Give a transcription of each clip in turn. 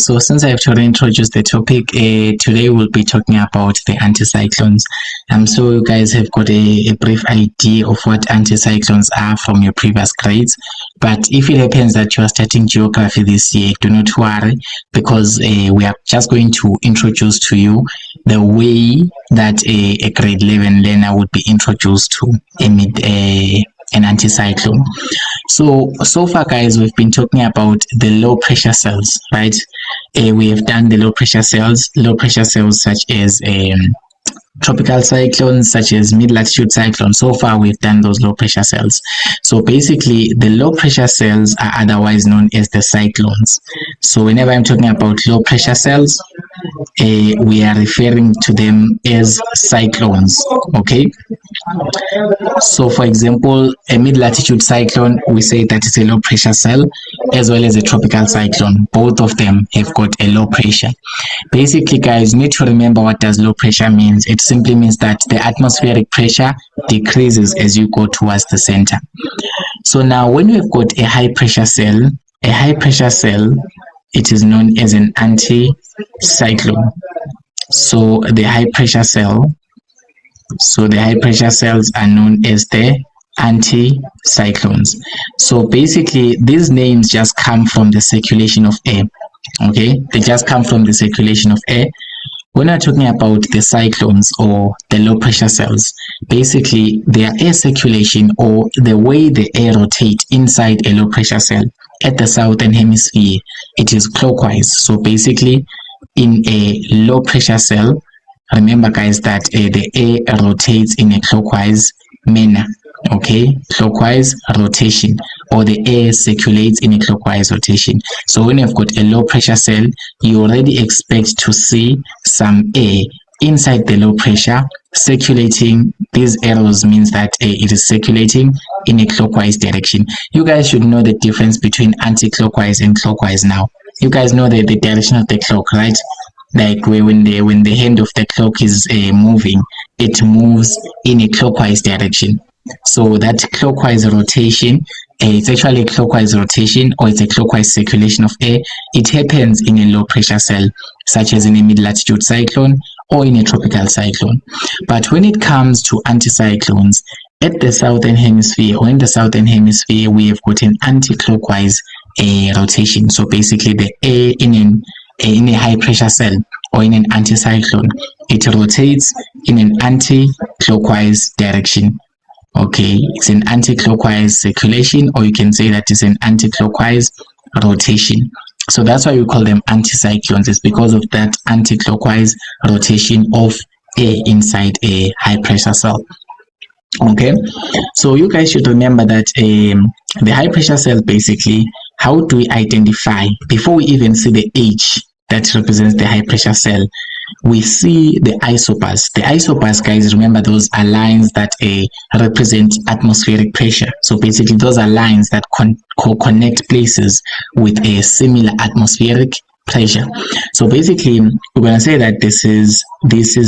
So since I've already introduced the topic, today we'll be talking about the anticyclones. So you guys have got a brief idea of what anticyclones are from your previous grades. But if it happens that you are starting geography this year, do not worry, because we are just going to introduce to you the way that a grade 11 learner would be introduced to an anticyclone. So far, guys, we've been talking about the low pressure cells, right? We have done the low pressure cells such as tropical cyclones, such as mid-latitude cyclones. So far, we've done those low pressure cells. So basically, the low pressure cells are otherwise known as the cyclones. So whenever I'm talking about low pressure cells, we are referring to them as cyclones. Okay. So for example, a mid-latitude cyclone, we say that it's a low pressure cell, as well as a tropical cyclone. Both of them have got a low pressure. Basically, guys, you need to remember what does low pressure means. It simply means that the atmospheric pressure decreases as you go towards the center. So now when we've got a high pressure cell, it is known as an anticyclone. So the high pressure cells are known as the anticyclones. So basically, these names just come from the circulation of air. Okay, they just come from the circulation of air. When we're talking about the cyclones or the low pressure cells, basically their air circulation, or the way the air rotates inside a low pressure cell at the southern hemisphere, it is clockwise. So basically, in a low pressure cell, remember, guys, that the air rotates in a clockwise manner. Okay, clockwise rotation, or the air circulates in a clockwise rotation. So when you've got a low pressure cell, you already expect to see some air inside the low pressure circulating. These arrows means that it is circulating in a clockwise direction. You guys should know the difference between anti-clockwise and clockwise. Now you guys know the direction of the clock, right? Like when the hand of the clock is moving, it moves in a clockwise direction. So that clockwise rotation, it's actually a clockwise rotation, or it's a clockwise circulation of air. It happens in a low pressure cell, such as in a mid-latitude cyclone or in a tropical cyclone. But when it comes to anticyclones, at the southern hemisphere, or in the southern hemisphere, we have got an anti-clockwise rotation. So basically, the air in a high pressure cell or in an anticyclone, it rotates in an anti-clockwise direction. Okay, it's an anti-clockwise circulation, or you can say that it's an anti-clockwise rotation. So that's why we call them anticyclones. It's because of that anti-clockwise rotation of air inside a high pressure cell. Okay, so you guys should remember that the high pressure cell, basically, how do we identify, before we even see the H that represents the high pressure cell, we see the isobars. The isobars, guys, remember, those are lines that represent atmospheric pressure. So basically, those are lines that connect places with a similar atmospheric pressure. So basically, we're going to say that this is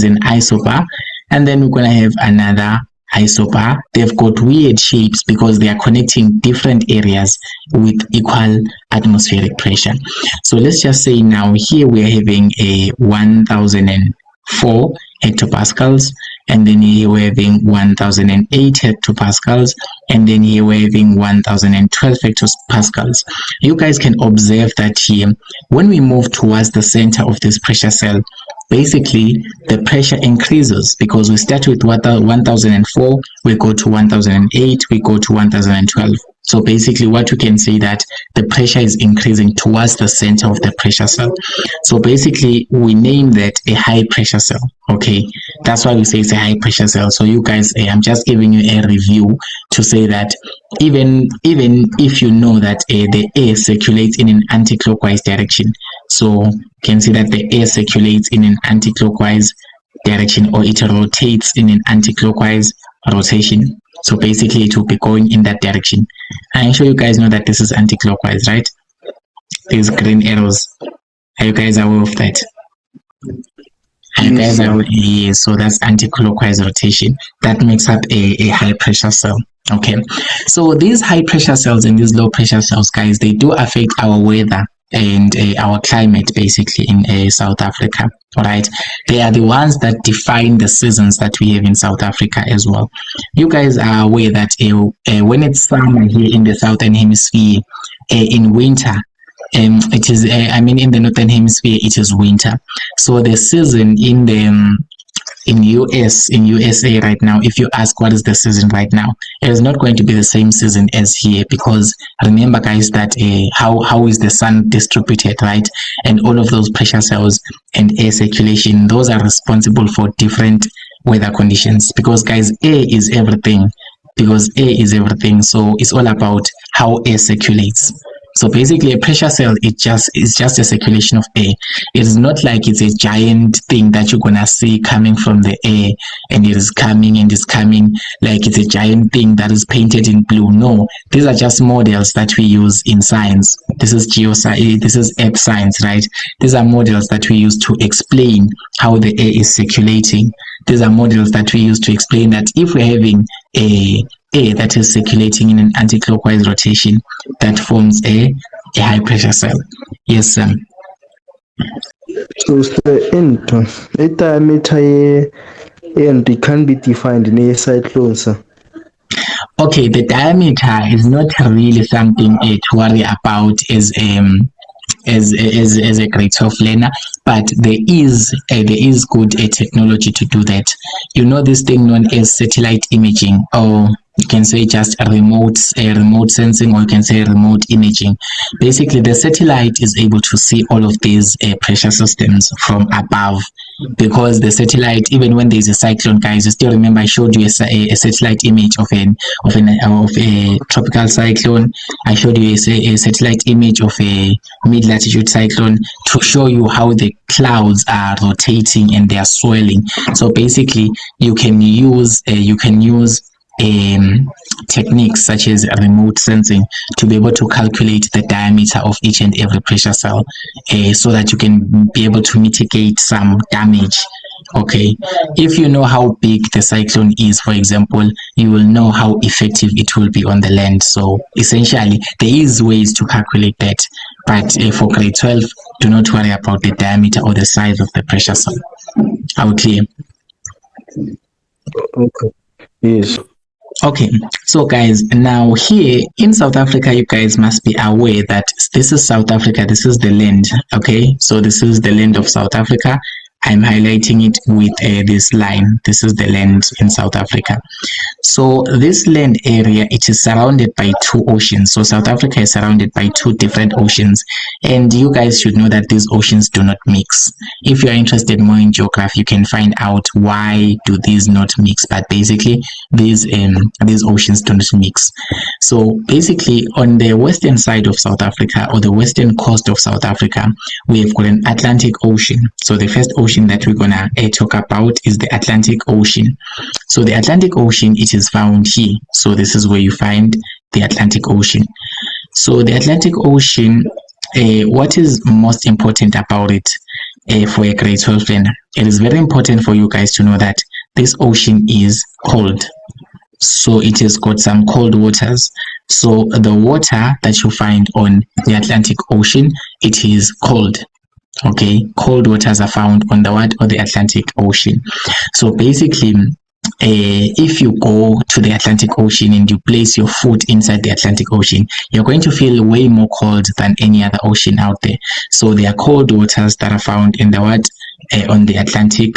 an isobar, and then we're going to have another isobar. They've got weird shapes because they are connecting different areas with equal atmospheric pressure. So let's just say now here we are having a 1004 hectopascals, and then here we're having 1008 hectopascals, and then here we're having 1012 hectopascals. You guys can observe that here, when we move towards the center of this pressure cell, basically the pressure increases, because we start with 1004, we go to 1008, we go to 1012. So basically, what you can say that the pressure is increasing towards the center of the pressure cell. So basically, we name that a high pressure cell. Okay, that's why we say it's a high pressure cell. So you guys, I'm just giving you a review to say that even if you know that the air circulates in an anti-clockwise direction, so you can see that the air circulates in an anti-clockwise direction, or it rotates in an anti-clockwise rotation. So basically, it will be going in that direction. I'm sure you guys know that this is anti-clockwise, right? These green arrows. Are you guys aware of that? You guys are, yes, so that's anti-clockwise rotation. That makes up a high pressure cell. Okay, so these high pressure cells and these low pressure cells, guys, they do affect our weather and our climate basically in South Africa. All right, they are the ones that define the seasons that we have in South Africa as well. You guys are aware that when it's summer here in the southern hemisphere, in winter, it is in the northern hemisphere it is winter. So the season in the in USA right now, if you ask what is the season right now, it is not going to be the same season as here, because remember guys that how is the sun distributed, right? And all of those pressure cells and air circulation, those are responsible for different weather conditions, because guys, air is everything. So it's all about how air circulates. So basically, a pressure cell is just a circulation of air. It is not like it's a giant thing that you're gonna see coming from the air, and it is coming like it's a giant thing that is painted in blue. No, these are just models that we use in science. This is geoscience. This is earth science, right? These are models that we use to explain how the air is circulating. These are models that we use to explain that if we're having a air that is circulating in an anti-clockwise rotation, that forms a high pressure cell. Yes, Sam. So the diameter and can be defined in a cyclone, sir. Okay, the diameter is not really something to worry about as a grade 12 learner, but there is good technology to do that. You know this thing known as satellite imaging, or you can say just a remote sensing, or you can say remote imaging. Basically, the satellite is able to see all of these pressure systems from above, because the satellite, even when there's a cyclone, guys, you still remember I showed you a satellite image of a tropical cyclone. I showed you a satellite image of a mid-latitude cyclone to show you how the clouds are rotating and they are swirling. So basically, you can use techniques such as remote sensing to be able to calculate the diameter of each and every pressure cell, so that you can be able to mitigate some damage. Okay, if you know how big the cyclone is, for example, you will know how effective it will be on the land. So essentially, there is ways to calculate that, but for grade 12, do not worry about the diameter or the size of the pressure cell. Are we clear? Okay. Yes. Okay, so guys, now here in South Africa, you guys must be aware that this is South Africa, this is the land. Okay, so this is the land of South Africa. I'm highlighting it with this line. This is the land in South Africa. So this land area, it is surrounded by two oceans. So South Africa is surrounded by two different oceans, and you guys should know that these oceans do not mix. If you are interested more in geography, you can find out why do these not mix. But basically, these oceans do not mix. So basically, on the western side of South Africa, or the western coast of South Africa, we have got an Atlantic Ocean. So the first ocean that we're gonna talk about is the Atlantic Ocean. So the Atlantic Ocean, it is found here. So this is where you find the Atlantic Ocean. So the Atlantic Ocean, what is most important about it for a grade 12 learner? It is very important for you guys to know that this ocean is cold. So it has got some cold waters. So the water that you find on the Atlantic Ocean, it is cold. Okay, cold waters are found on the Atlantic Ocean. So basically, if you go to the Atlantic Ocean and you place your foot inside the Atlantic Ocean, you're going to feel way more cold than any other ocean out there. So there are cold waters that are found in on the Atlantic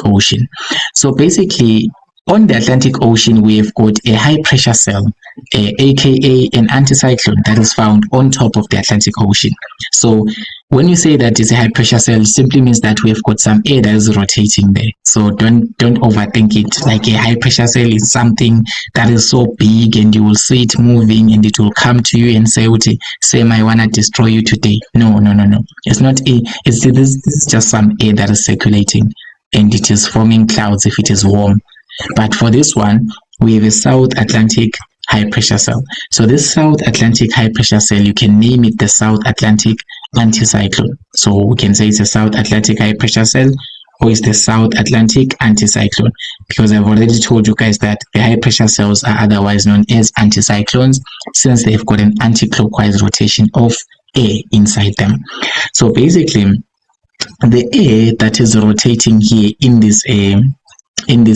Ocean. So basically, on the Atlantic Ocean, we have got a high pressure cell, aka an anticyclone, that is found on top of the Atlantic Ocean. So when you say that it's a high pressure cell, it simply means that we have got some air that is rotating there. So don't overthink it. Like a high pressure cell is something that is so big and you will see it moving and it will come to you and say, Sam, I want to destroy you today. No. It's not a, this is just some air that is circulating and it is forming clouds if it is warm. But for this one, we have a South Atlantic high pressure cell. So this South Atlantic high pressure cell, you can name it the South Atlantic anticyclone. So we can say it's a South Atlantic high pressure cell, or it's the South Atlantic anticyclone, because I've already told you guys that the high pressure cells are otherwise known as anticyclones, since they've got an anti-clockwise rotation of air inside them. So basically, the air that is rotating here in this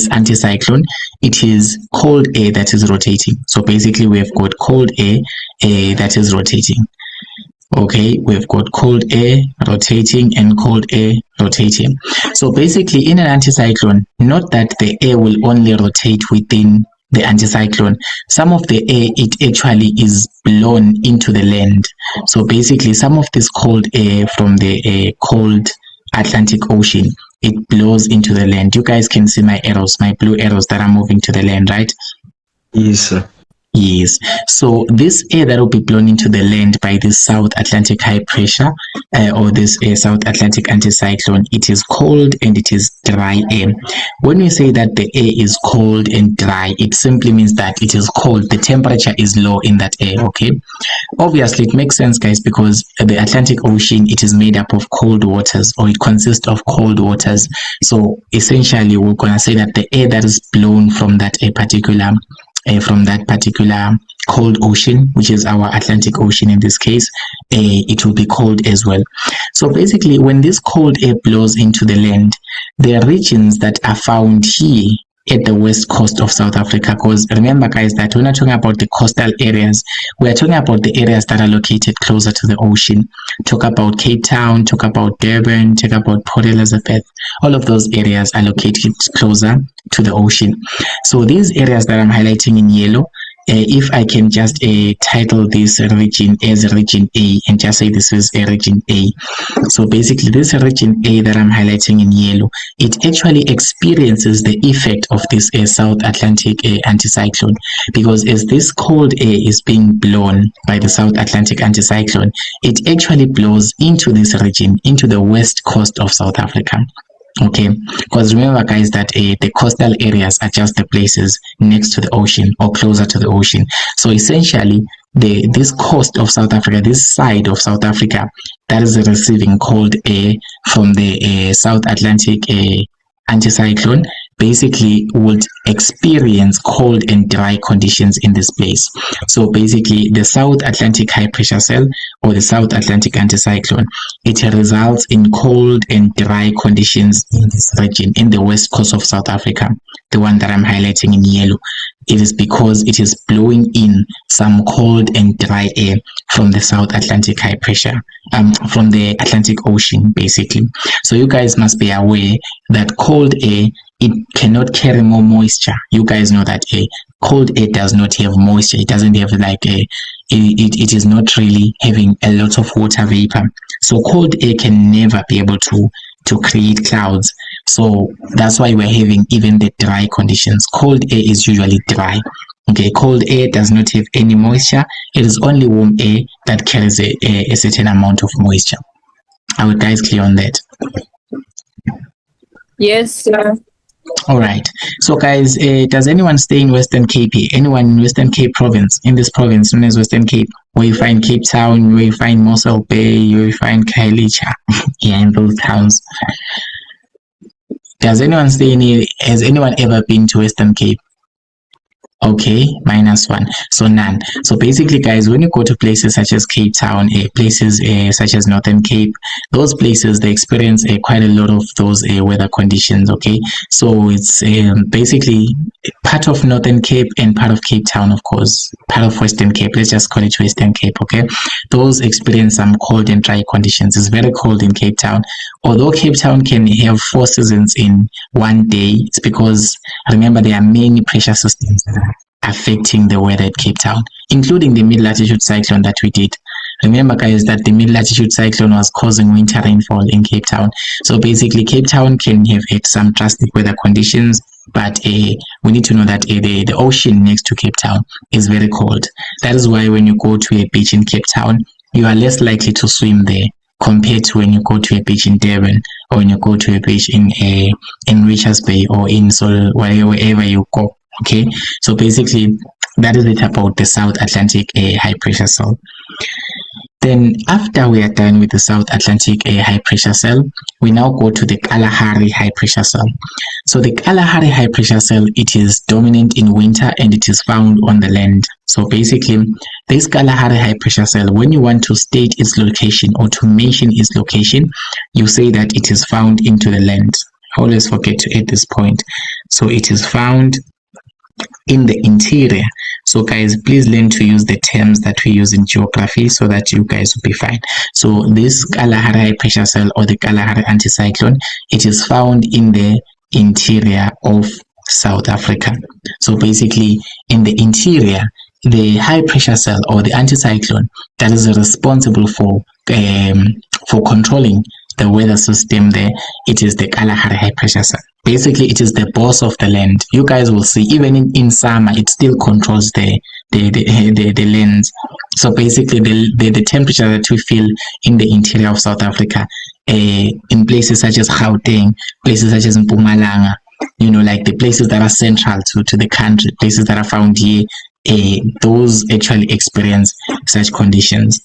anticyclone, it is cold air that is rotating. So basically, we have got cold air that is rotating. Okay, we've got cold air rotating and cold air rotating. So basically, in an anticyclone, not that the air will only rotate within the anticyclone, some of the air, it actually is blown into the land. So basically, some of this cold air from the cold Atlantic Ocean, it blows into the land. You guys can see my arrows, my blue arrows that are moving to the land, right? Yes, sir. Yes, so this air that will be blown into the land by this South Atlantic high pressure or this South Atlantic anticyclone, it is cold and it is dry air. When we say that the air is cold and dry, it simply means that it is cold. The temperature is low in that air, okay? Obviously, it makes sense, guys, because the Atlantic Ocean, it is made up of cold waters, or it consists of cold waters. So essentially, we're going to say that the air that is blown from that particular cold ocean, which is our Atlantic Ocean in this case, it will be cold as well. So basically, when this cold air blows into the land, there are regions that are found here at the west coast of South Africa, because remember, guys, that when we're talking about the coastal areas, we are talking about the areas that are located closer to the ocean. Talk about Cape Town, talk about Durban, talk about Port Elizabeth. All of those areas are located closer to the ocean. So these areas that I'm highlighting in yellow, if I can just title this region as region A and just say this is a region A. So basically, this region A that I'm highlighting in yellow, it actually experiences the effect of this South Atlantic anticyclone, because as this cold air is being blown by the South Atlantic anticyclone, it actually blows into this region, into the west coast of South Africa. Okay, because remember, guys, that the coastal areas are just the places next to the ocean or closer to the ocean. So essentially, this coast of South Africa, this side of South Africa that is receiving cold air from the South Atlantic anticyclone, basically would experience cold and dry conditions in this place. So basically, the South Atlantic high pressure cell or the South Atlantic anticyclone, it results in cold and dry conditions in this region, in the west coast of South Africa, the one that I'm highlighting in yellow. It is because it is blowing in some cold and dry air from the South Atlantic high pressure, from the Atlantic Ocean, basically. So you guys must be aware that cold air, it cannot carry more moisture. You guys know that cold air does not have moisture. It doesn't have it is not really having a lot of water vapor. So cold air can never be able to create clouds. So that's why we're having even the dry conditions. Cold air is usually dry. Okay, cold air does not have any moisture. It is only warm air that carries a certain amount of moisture. Are you guys clear on that? Yes, sir. All right. So, guys, does anyone stay in Western Cape here? Anyone in Western Cape province? In this province known as Western Cape, where you find Cape Town, where you find Mossel Bay, where you find Khayelitsha, yeah, in those towns. Does anyone stay in here? Has anyone ever been to Western Cape? Okay, -1. So none. So basically, guys, when you go to places such as Cape Town, places such as Northern Cape, those places, they experience quite a lot of those weather conditions. Okay, so it's basically part of Northern Cape and part of Cape Town, of course, part of Western Cape. Let's just call it Western Cape. Okay, those experience some cold and dry conditions. It's very cold in Cape Town. Although Cape Town can have 4 seasons in one day, it's because, remember, there are many pressure systems that are affecting the weather at Cape Town, including the mid-latitude cyclone that we did. Remember, guys, that the mid-latitude cyclone was causing winter rainfall in Cape Town. So basically, Cape Town can have had some drastic weather conditions, but we need to know that the ocean next to Cape Town is very cold. That is why when you go to a beach in Cape Town, you are less likely to swim there compared to when you go to a beach in Durban, or when you go to a beach in Richards Bay, or in Seoul, wherever you go. Okay, so basically that is it about the South Atlantic high pressure cell. Then after we are done with the South Atlantic high pressure cell, we now go to the Kalahari high pressure cell. So the Kalahari high pressure cell, it is dominant in winter and it is found on the land. So basically, this Kalahari high pressure cell, when you want to state its location or to mention its location, you say that it is found into the land. I always forget to add this point. So it is found in the interior. So guys, please learn to use the terms that we use in geography so that you guys will be fine. So this Kalahari high pressure cell or the Kalahari anticyclone, it is found in the interior of South Africa. So basically in the interior, the high pressure cell or the anticyclone that is responsible for controlling the weather system there, it is the Kalahari high pressure cell. Basically, it is the boss of the land. You guys will see, even in summer, it still controls the lands. So basically, the temperature that we feel in the interior of South Africa, in places such as Gauteng, places such as Mpumalanga, you know, like the places that are central to the country, places that are found here, those actually experience such conditions.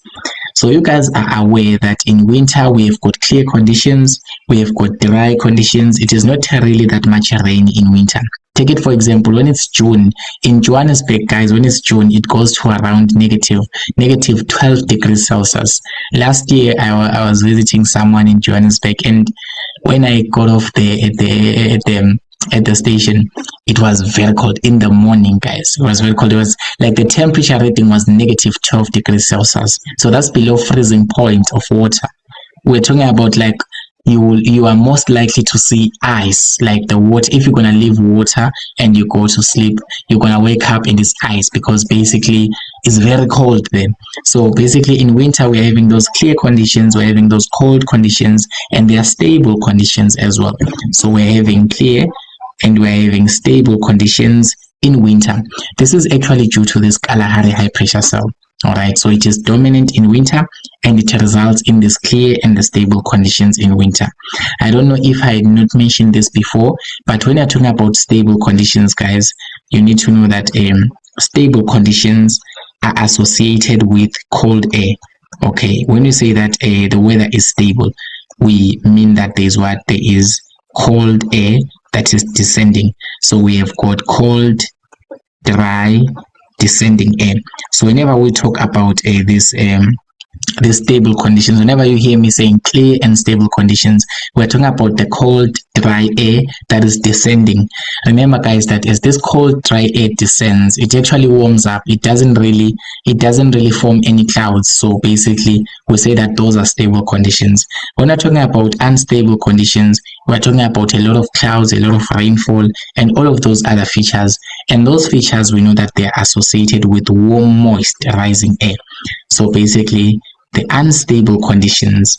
So you guys are aware that in winter we have got clear conditions, we have got dry conditions. It is not really that much rain in winter. Take it for example, when it's June, in Johannesburg, guys, when it's June, it goes to around negative 12 degrees Celsius. Last year, I was visiting someone in Johannesburg, and when I got off at the station, it was very cold in the morning, guys. It was very cold. It was like the temperature rating was negative 12 degrees Celsius. So that's below freezing point of water. We're talking about like you are most likely to see ice, like the water. If you're gonna leave water and you go to sleep, you're gonna wake up and it's ice because basically it's very cold then. So basically in winter we're having those clear conditions, we're having those cold conditions, and they are stable conditions as well. So we're having clear and we're having stable conditions in winter. This is actually due to this Kalahari high pressure cell. All right, so it is dominant in winter and it results in this clear and the stable conditions in winter. I don't know if I had not mentioned this before, but when you're talking about stable conditions, guys, you need to know that stable conditions are associated with cold air. Okay, when you say that the weather is stable, we mean that there is cold air that is descending. So we have got cold, dry, descending air. So whenever we talk about these stable conditions, whenever you hear me saying clear and stable conditions, we're talking about the cold, dry air that is descending. Remember, guys, that as this cold, dry air descends, it actually warms up. It doesn't really form any clouds. So basically, we say that those are stable conditions. When we're talking about unstable conditions, we're talking about a lot of clouds, a lot of rainfall, and all of those other features. And those features, we know that they are associated with warm, moist, rising air. So basically, the unstable conditions,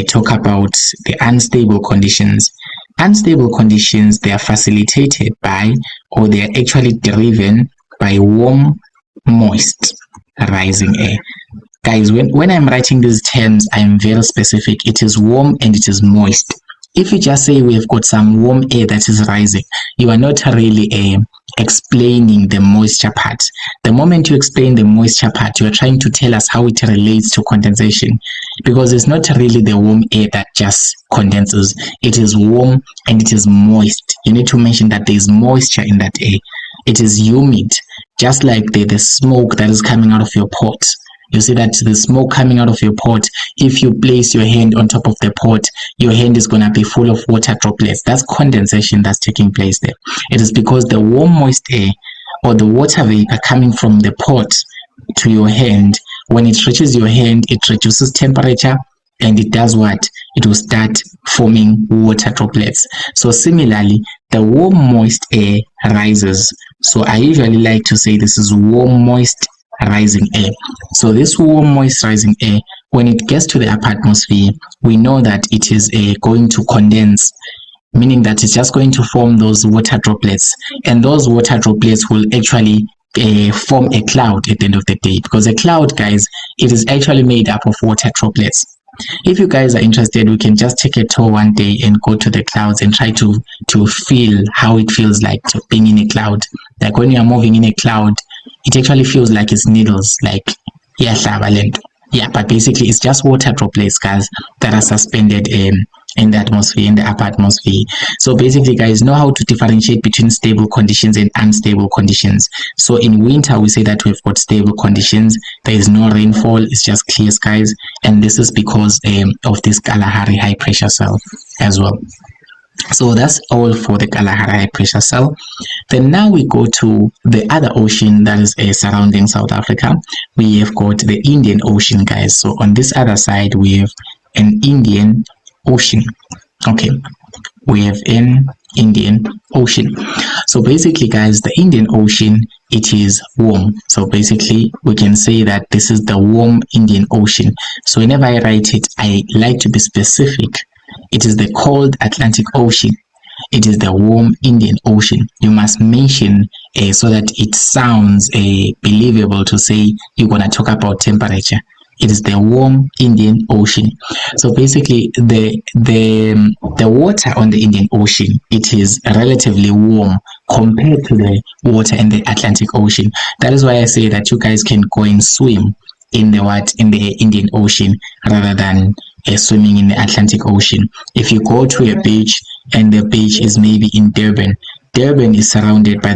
talk about the unstable conditions. Unstable conditions, they are facilitated by, or they are actually driven by warm, moist, rising air. Guys, when I'm writing these terms, I'm very specific. It is warm and it is moist. If you just say we have got some warm air that is rising, you are not really explaining the moisture part. The moment you explain the moisture part, you are trying to tell us how it relates to condensation, because it's not really the warm air that just condenses. It is warm and it is moist. You need to mention that there is moisture in that air. It is humid, just like the smoke that is coming out of your pot. You see that the smoke coming out of your pot, if you place your hand on top of the pot, your hand is going to be full of water droplets. That's condensation that's taking place there. It is because the warm, moist air or the water vapor coming from the pot to your hand, when it reaches your hand, it reduces temperature and it does what? It will start forming water droplets. So similarly, the warm, moist air rises. So I usually like to say this is warm, moist, rising air. So this warm, moist, rising air, when it gets to the upper atmosphere, we know that it is going to condense, meaning that it's just going to form those water droplets, and those water droplets will actually form a cloud at the end of the day, because a cloud, guys, it is actually made up of water droplets. If you guys are interested, we can just take a tour one day and go to the clouds and try to feel how it feels like being in a cloud. Like when you are moving in a cloud, it actually feels like it's needles, like yeah, Yeah, but basically it's just water droplets, guys, that are suspended in the atmosphere, in the upper atmosphere. So basically, guys, know how to differentiate between stable conditions and unstable conditions. So in winter, we say that we've got stable conditions. There is no rainfall. It's just clear skies. And this is because of this Kalahari high pressure cell as well. So that's all for the Kalahari high pressure cell. Then now we go to the other ocean that is surrounding South Africa. We have got the Indian Ocean, guys. So on this other side, we have an Indian Ocean. Okay, we have an Indian Ocean. So basically, guys, the Indian Ocean, it is warm. So basically, we can say that this is the warm Indian Ocean. So whenever I write it, I like to be specific. It is the cold Atlantic Ocean. It is the warm Indian Ocean. You must mention so that it sounds believable to say you're going to talk about temperature. It is the warm Indian Ocean. So basically, the water on the Indian Ocean, it is relatively warm compared to the water in the Atlantic Ocean. That is why I say that you guys can go and swim in the Indian Ocean rather than swimming in the Atlantic Ocean. If you go to a beach and the beach is maybe in Durban, Durban is surrounded by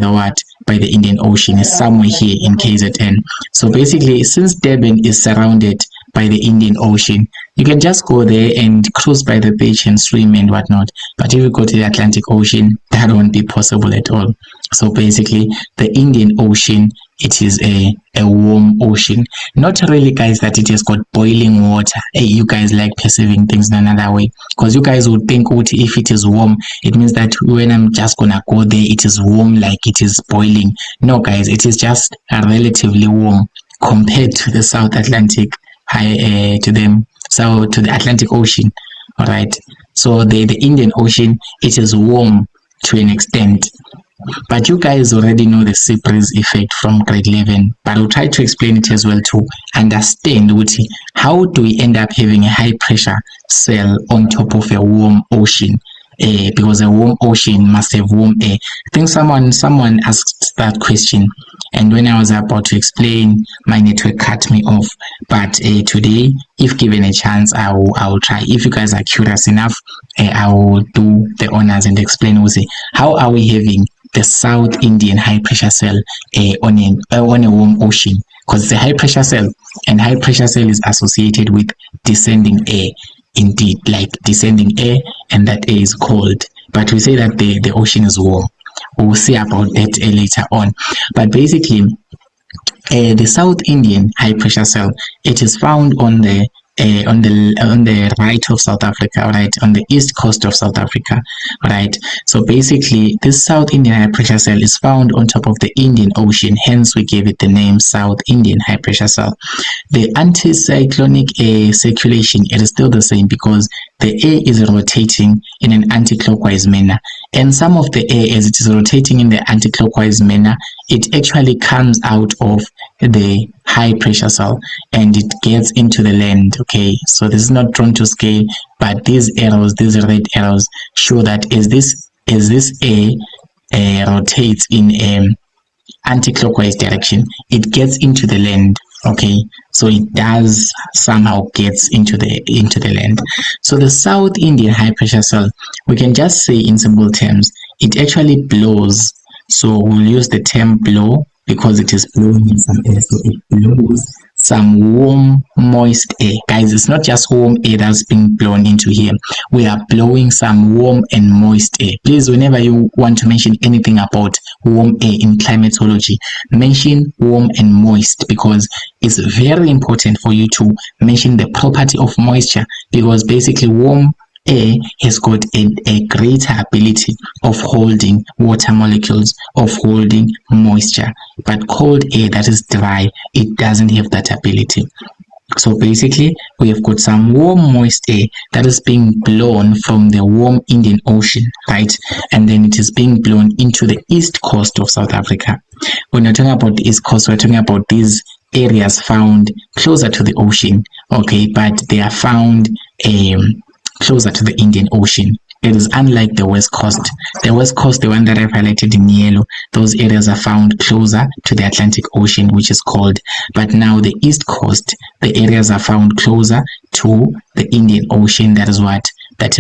by the Indian Ocean. Is somewhere here in KZN. So basically, since Durban is surrounded by the Indian Ocean, you can just go there and cruise by the beach and swim and whatnot. But if you go to the Atlantic Ocean, that won't be possible at all. So basically, the Indian Ocean, it is a warm ocean. Not really, guys, that it has got boiling water. Hey, you guys like perceiving things in another way, because you guys would think, if it is warm, it means that when I'm just gonna go there, it is warm like it is boiling. No, guys, it is just relatively warm compared to the South Atlantic, to the Atlantic Ocean. All right. So the Indian Ocean, it is warm to an extent. But you guys already know the sea breeze effect from grade 11, but I'll try to explain it as well to understand how do we end up having a high pressure cell on top of a warm ocean. Because a warm ocean must have warm air. I think someone asked that question, and when I was about to explain, my network cut me off. But today, if given a chance, I will try. If you guys are curious enough, I will do the honors and explain how are we having the South Indian high pressure cell on a warm ocean, because it's a high pressure cell, and high pressure cell is associated with descending air. Indeed, like descending air, and that air is cold. But we say that the ocean is warm. We'll see about that later on. But basically, the South Indian high pressure cell, it is found on the right of South Africa, right, on the east coast of South Africa, right. So basically, this South Indian high pressure cell is found on top of the Indian Ocean, hence we gave it the name South Indian high pressure cell. The anticyclonic circulation, it is still the same because the air is rotating in an anti-clockwise manner, and some of the air, as it is rotating in the anti-clockwise manner, it actually comes out of the high pressure cell and it gets into the land. Okay, so this is not drawn to scale, but these red arrows show that as this air rotates in anti-clockwise direction, it gets into the land. Okay, so it does somehow gets into the land. So the South Indian high pressure cell, we can just say in simple terms, it actually blows. So we'll use the term blow because it is blowing in some air. So it blows some warm, moist air. Guys, it's not just warm air that's being blown into here. We are blowing some warm and moist air. Please, whenever you want to mention anything about warm air in climatology, mention warm and moist, because it's very important for you to mention the property of moisture, because basically warm air has got a greater ability of holding water molecules, of holding moisture, but cold air that is dry, it doesn't have that ability. So basically, we have got some warm, moist air that is being blown from the warm Indian Ocean, right? And then it is being blown into the east coast of South Africa. When we're talking about the east coast, we're talking about these areas found closer to the ocean, okay? But they are found closer to the Indian Ocean. it is unlike the West Coast. The West Coast, the one that I've highlighted in yellow, those areas are found closer to the Atlantic Ocean, which is cold. But now the East Coast, the areas are found closer to the Indian Ocean. That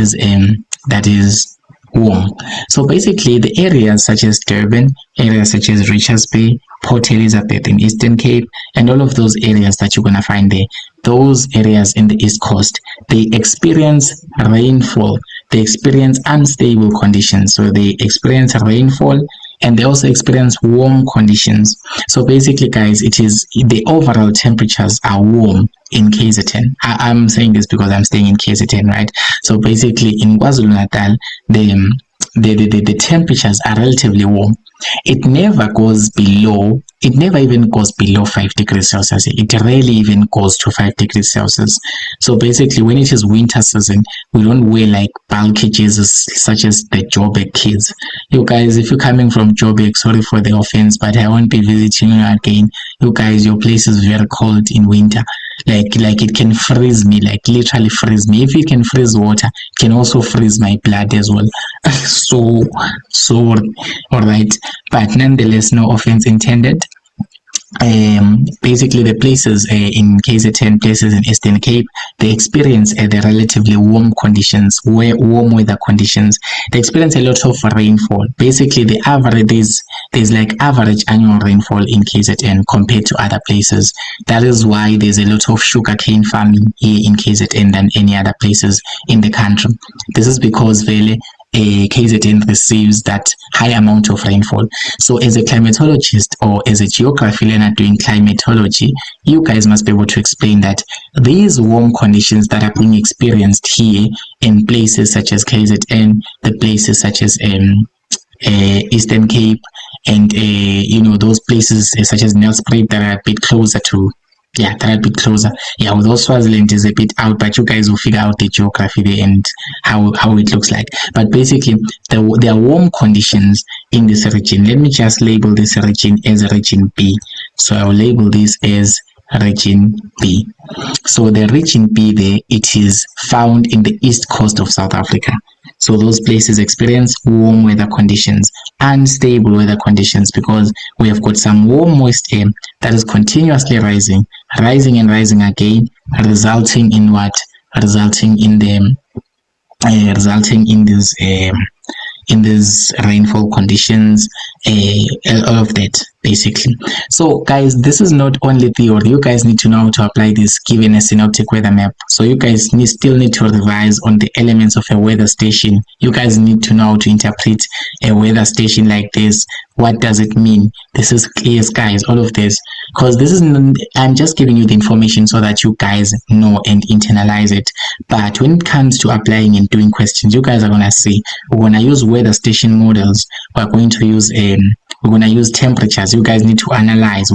is warm. So basically, the areas such as Durban, areas such as Richards Bay, Port Elizabeth in Eastern Cape, and all of those areas that you're going to find there, those areas in the East Coast, they experience rainfall. They experience unstable conditions. So they experience rainfall and they also experience warm conditions. So basically, guys, it is the overall temperatures are warm in KZN. I'm saying this because I'm staying in KZN, right? So basically, in KwaZulu-Natal, the temperatures are relatively warm. It never even goes below 5 degrees Celsius. It rarely even goes to 5 degrees Celsius. So basically, when it is winter season, we don't wear like bulky jerseys such as the Joburg kids. You guys, if you're coming from Joburg, sorry for the offense, but I won't be visiting you again. You guys, your place is very cold in winter. Like it can freeze me, like literally freeze me. If it can freeze water, it can also freeze my blood as well. so all right, but nonetheless, no offense intended. Basically the places in KZN, places in Eastern Cape, they experience the relatively warm conditions, warm weather conditions. They experience a lot of rainfall. Basically the average, there's like average annual rainfall in KZN compared to other places. That is why there's a lot of sugarcane farming here in KZN than any other places in the country. This is because really KZN receives that high amount of rainfall. So as a climatologist or as a geography learner doing climatology, you guys must be able to explain that these warm conditions that are being experienced here in places such as KZN, the places such as Eastern Cape, and those places such as Nelspruit that are a bit closer to although Swaziland is a bit out, but you guys will figure out the geography there and how it looks like. But basically, there are warm conditions in this region. Let me just label this region as region B. So I will label this as region B. So the region B there, it is found in the east coast of South Africa. So those places experience warm weather conditions, unstable weather conditions, because we have got some warm moist air that is continuously rising and rising again, resulting in what? Resulting in these rainfall conditions, all of that basically. So guys, this is not only theory. You guys need to know how to apply this given a synoptic weather map. So you guys still need to revise on the elements of a weather station. You guys need to know how to interpret a weather station like this. What does it mean? This is clear skies, all of this, because I'm just giving you the information so that you guys know and internalize it. But when it comes to applying and doing questions, you guys are gonna see we're gonna use weather station models. We're going to use temperatures. You guys need to analyze.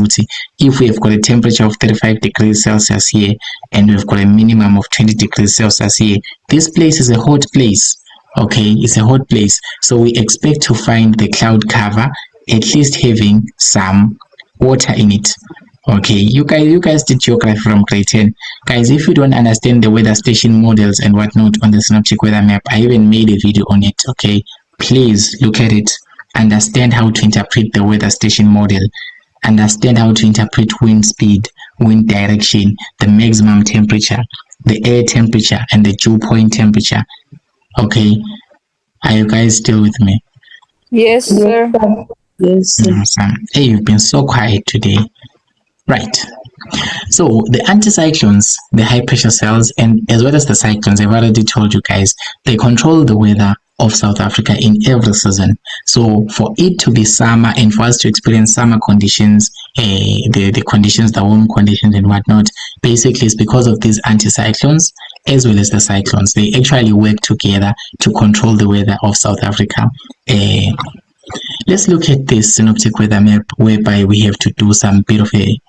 If we have got a temperature of 35 degrees Celsius here and we've got a minimum of 20 degrees Celsius here, this place is a hot place. Okay, it's a hot place. So we expect to find the cloud cover at least having some water in it. Okay, you guys did geography from grade 10. Guys, if you don't understand the weather station models and whatnot on the synoptic weather map, I even made a video on it. Okay, please look at it. Understand how to interpret the weather station model. Understand how to interpret wind speed, wind direction, the maximum temperature, the air temperature, and the dew point temperature. Okay, are you guys still with me? Yes, sir. Yes, sir. Awesome. Hey, you've been so quiet today. Right. So the anticyclones, the high pressure cells, and as well as the cyclones, I've already told you guys, they control the weather of South Africa in every season. So for it to be summer and for us to experience summer conditions, the conditions, the warm conditions and whatnot, basically it's because of these anticyclones as well as the cyclones. They actually work together to control the weather of South Africa. Let's look at this synoptic weather map whereby we have to do some bit of a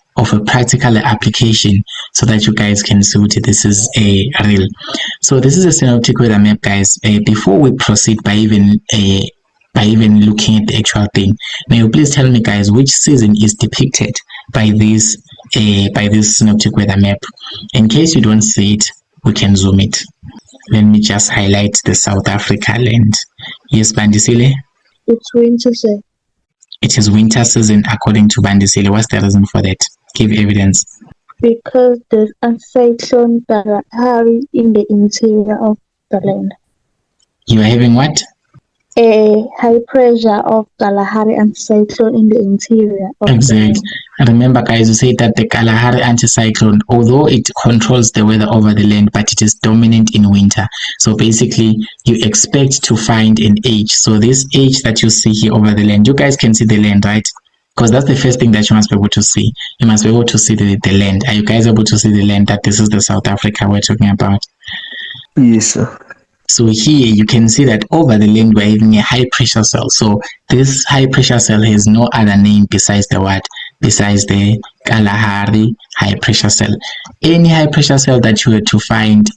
practical application so that you guys can see what this is real. So this is a synoptic weather map, guys. Before we proceed by even looking at the actual thing, may you please tell me, guys, which season is depicted by this synoptic weather map? In case you don't see it, we can zoom it. Let me just highlight the South Africa land. Yes, Bandisile? It's winter, sir. It is winter season according to Bandisile. What's the reason for that? Give evidence. Because there's a cyclone Kalahari in the interior of the land. You are having what? A high pressure of Kalahari and cyclone in the interior of the Exactly. land. Remember, guys, you said that the Kalahari anticyclone, although it controls the weather over the land, but it is dominant in winter. So basically, you expect to find an edge. So this edge that you see here over the land, you guys can see the land, right? Because that's the first thing that you must be able to see. You must be able to see the land. Are you guys able to see the land, that this is the South Africa we're talking about? Yes, sir. So here you can see that over the land we're having a high pressure cell. So this high pressure cell has no other name besides the what? Besides the Kalahari high pressure cell. Any high pressure cell that you were to find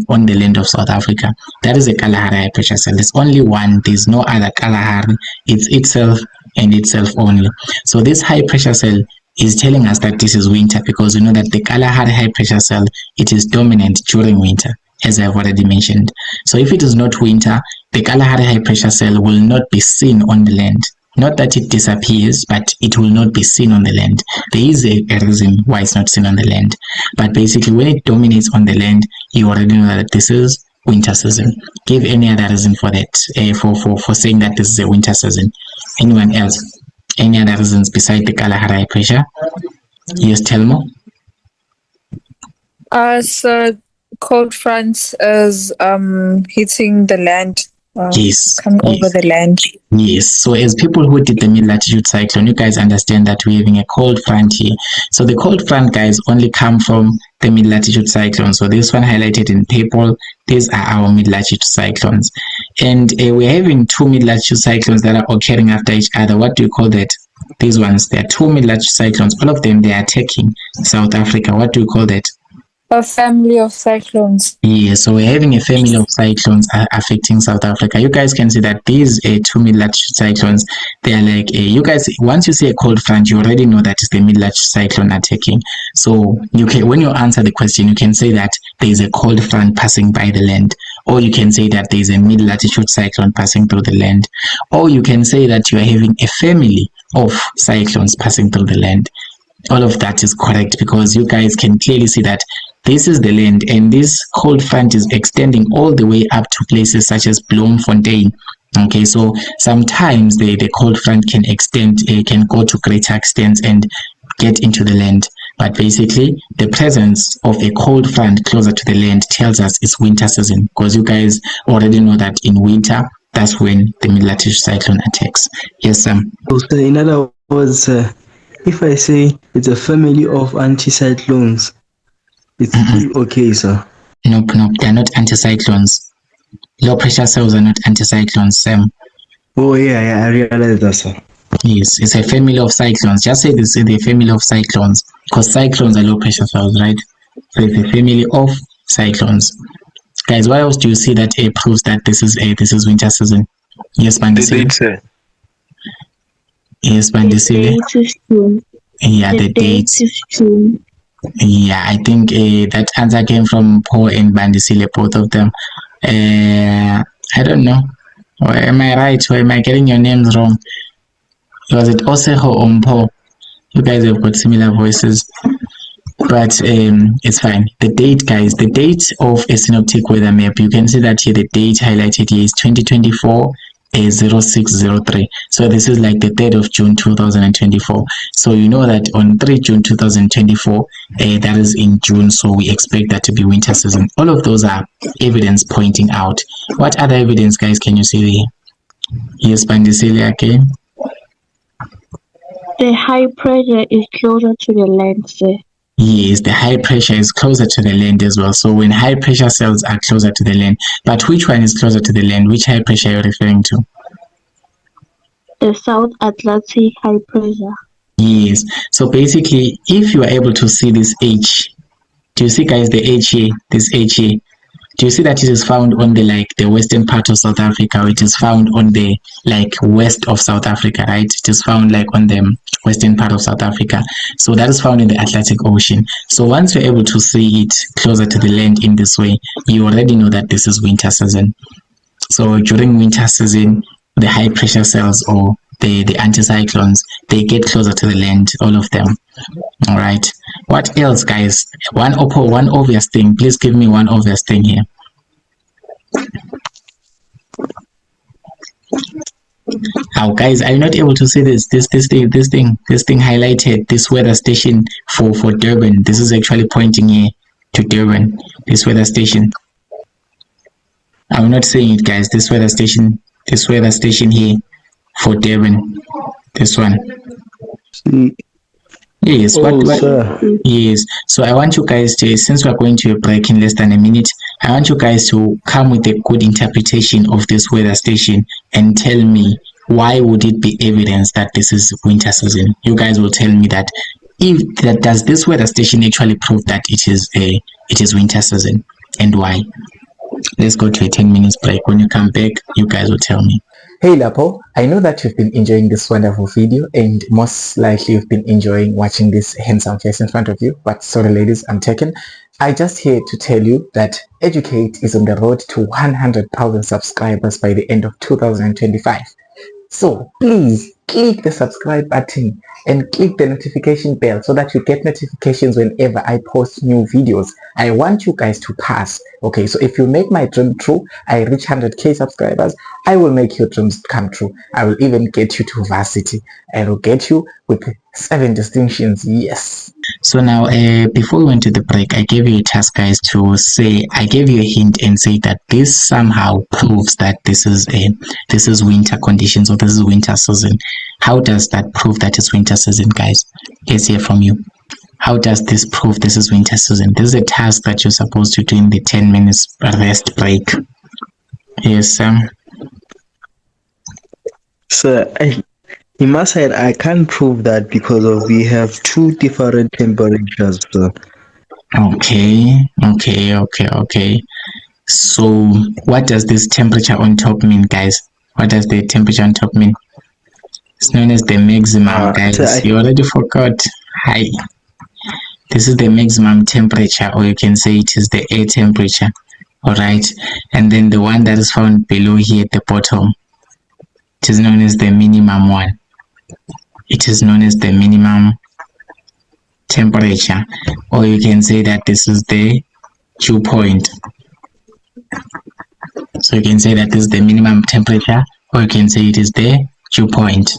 on the land of South Africa, that is a Kalahari high pressure cell. There's only one. There's no other Kalahari. It's itself and itself only. So this high pressure cell is telling us that this is winter, because you know that the Kalahari high pressure cell, it is dominant during winter, as I've already mentioned. So if it is not winter, the Kalahari high pressure cell will not be seen on the land. Not that it disappears, but it will not be seen on the land. There is a reason why it's not seen on the land. But basically, when it dominates on the land, you already know that this is winter season. Give any other reason for that, for saying that this is a winter season. Anyone else? Any other reasons besides the Kalahari high pressure? Yes, Telmo? So cold front is hitting the land. Yes. Coming over the land. Yes. So as people who did the mid-latitude cyclone, you guys understand that we're having a cold front here. So the cold front, guys, only come from the mid-latitude cyclone. So this one highlighted in purple, these are our mid-latitude cyclones. And we're having two mid-latitude cyclones that are occurring after each other. What do you call that? These ones, there are two mid-latitude cyclones. All of them, they are attacking South Africa. What do you call that? A family of cyclones. Yeah, so we're having a family of cyclones affecting South Africa. You guys can see that these two mid-latitude cyclones, they are like, you guys, once you see a cold front, you already know that it's the mid-latitude cyclone attacking. So you can, when you answer the question, you can say that there is a cold front passing by the land, or you can say that there is a mid-latitude cyclone passing through the land, or you can say that you are having a family of cyclones passing through the land. All of that is correct, because you guys can clearly see that this is the land, and this cold front is extending all the way up to places such as Bloemfontein. Okay, so sometimes the cold front can extend, can go to greater extents and get into the land. But basically, the presence of a cold front closer to the land tells us it's winter season, because you guys already know that in winter, that's when the mid-latitude cyclone attacks. Yes, Sam. So in other words, if I say it's a family of anticyclones, it's still okay, sir. Nope, they're not anticyclones. Low pressure cells are not anticyclones, Sam. Oh yeah, I realize that, sir. Yes, it's a family of cyclones. Just say this is the family of cyclones, because cyclones are low pressure cells, right? So it's a family of cyclones. Guys, what else do you see that proves that this is winter season? Yes, Bandisile. Yes, Bandisile. Yeah, the date. Yeah, I think that answer came from Paul and Bandisile, both of them. I don't know. Or am I right? Or am I getting your names wrong? Was it Oseho or Mpo? You guys have got similar voices. But it's fine. The date, guys, the date of a synoptic weather map, you can see that here the date highlighted here is 2024 0603. So this is like the 3rd of June 2024. So you know that on 3 June 2024, that is in June, so we expect that to be winter season. All of those are evidence pointing out. What other evidence, guys, can you see there? Yes, Bandisile again. The high pressure is closer to the land, sir. Yes, the high pressure is closer to the land as well. So when high pressure cells are closer to the land, but which one is closer to the land? Which high pressure are you referring to? The South Atlantic high pressure. Yes. So basically, if you are able to see this H, do you see, guys, the H here, this H here? do you see that it is found on the western part of South Africa, or it is found on the west of South Africa, right? It is found on the western part of South Africa. So that is found in the Atlantic Ocean. So once you're able to see it closer to the land in this way, you already know that this is winter season. So during winter season, the high pressure cells or the anticyclones, they get closer to the land, all of them. All right. What else, guys? One obvious thing. Please give me one obvious thing here. Now, guys, are you not able to see this thing highlighted? This weather station for Durban. This is actually pointing here to Durban. This weather station. I'm not saying it, guys. This weather station here for Durban. This one. Yes. Yes. So I want you guys to, since we're going to a break in less than a minute, I want you guys to come with a good interpretation of this weather station and tell me why would it be evidence that this is winter season. You guys will tell me that does this weather station actually prove that it is winter season, and why? Let's go to a 10 minutes break. When you come back, you guys will tell me. Hey Lapo, I know that you've been enjoying this wonderful video, and most likely you've been enjoying watching this handsome face in front of you, but sorry ladies, I'm taken. I just here to tell you that Educate is on the road to 100,000 subscribers by the end of 2025. So please click the subscribe button and click the notification bell so that you get notifications whenever I post new videos. I want you guys to pass. Okay, so if you make my dream true, I reach 100k subscribers, I will make your dreams come true. I will even get you to varsity. I will get you with 7 distinctions. Yes. So now, before we went to the break, I gave you a task, guys, to say, I gave you a hint and say that this somehow proves that this is winter conditions, or this is winter season. How does that prove that it's winter season, guys? Let's hear from you. How does this prove this is winter season? This is a task that you're supposed to do in the 10 minutes rest break. Yes, Sam. So in my side, I can't prove that because we have 2 different temperatures. So. Okay. So what does this temperature on top mean, guys? What does the temperature on top mean? It's known as the maximum, guys. So you already forgot. Hi. This is the maximum temperature, or you can say it is the air temperature. All right. And then the one that is found below here at the bottom, it is known as the minimum one. It is known as the minimum temperature, or you can say that this is the dew point. So you can say that this is the minimum temperature, or you can say it is the dew point.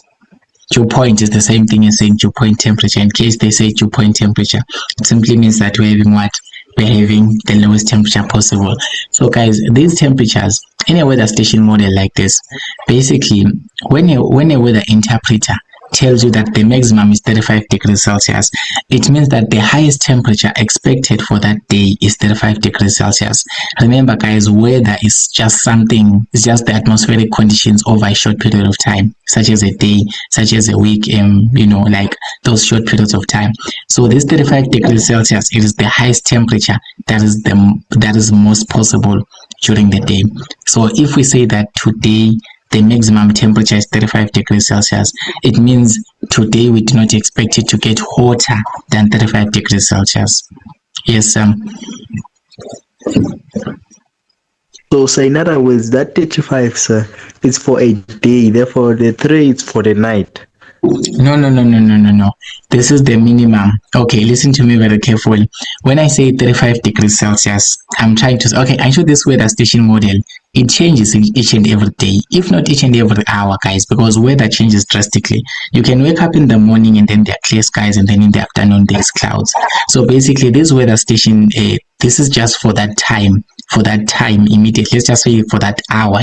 Dew point is the same thing as saying dew point temperature. In case they say dew point temperature, it simply means that we're having what? We're having the lowest temperature possible. So guys, these temperatures in a weather station model like this, basically when a weather interpreter tells you that the maximum is 35 degrees Celsius, it means that the highest temperature expected for that day is 35 degrees Celsius. Remember, guys, weather is just it's just the atmospheric conditions over a short period of time, such as a day, such as a week, like those short periods of time. So this 35 degrees Celsius, it is the highest temperature that is most possible during the day. So if we say that today the maximum temperature is 35 degrees Celsius, it means today we do not expect it to get hotter than 35 degrees Celsius. Yes, Sam. So in other words, that 35, sir, is for a day, therefore the 3 is for the night. No. This is the minimum. Okay, listen to me very carefully. When I say 35 degrees Celsius, I'm trying to, okay, I show this weather station model. It changes each and every day, if not each and every hour, guys, because weather changes drastically. You can wake up in the morning and then there are clear skies, and then in the afternoon there's clouds. So basically this weather station, this is just for that time immediately. Let's just say for that hour.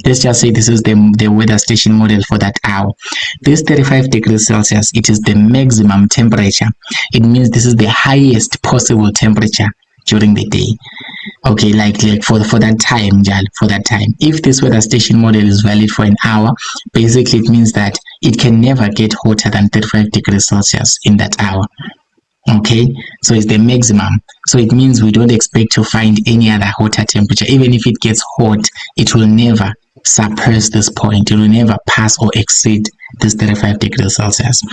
Let's just say this is the weather station model for that hour. This 35 degrees Celsius, it is the maximum temperature. It means this is the highest possible temperature during the day. Okay, like for that time, Jal, for that time. If this weather station model is valid for an hour, basically it means that it can never get hotter than 35 degrees Celsius in that hour. Okay, so it's the maximum. So it means we don't expect to find any other hotter temperature. Even if it gets hot, it will never surpass this point. It will never pass or exceed this 35 degrees Celsius.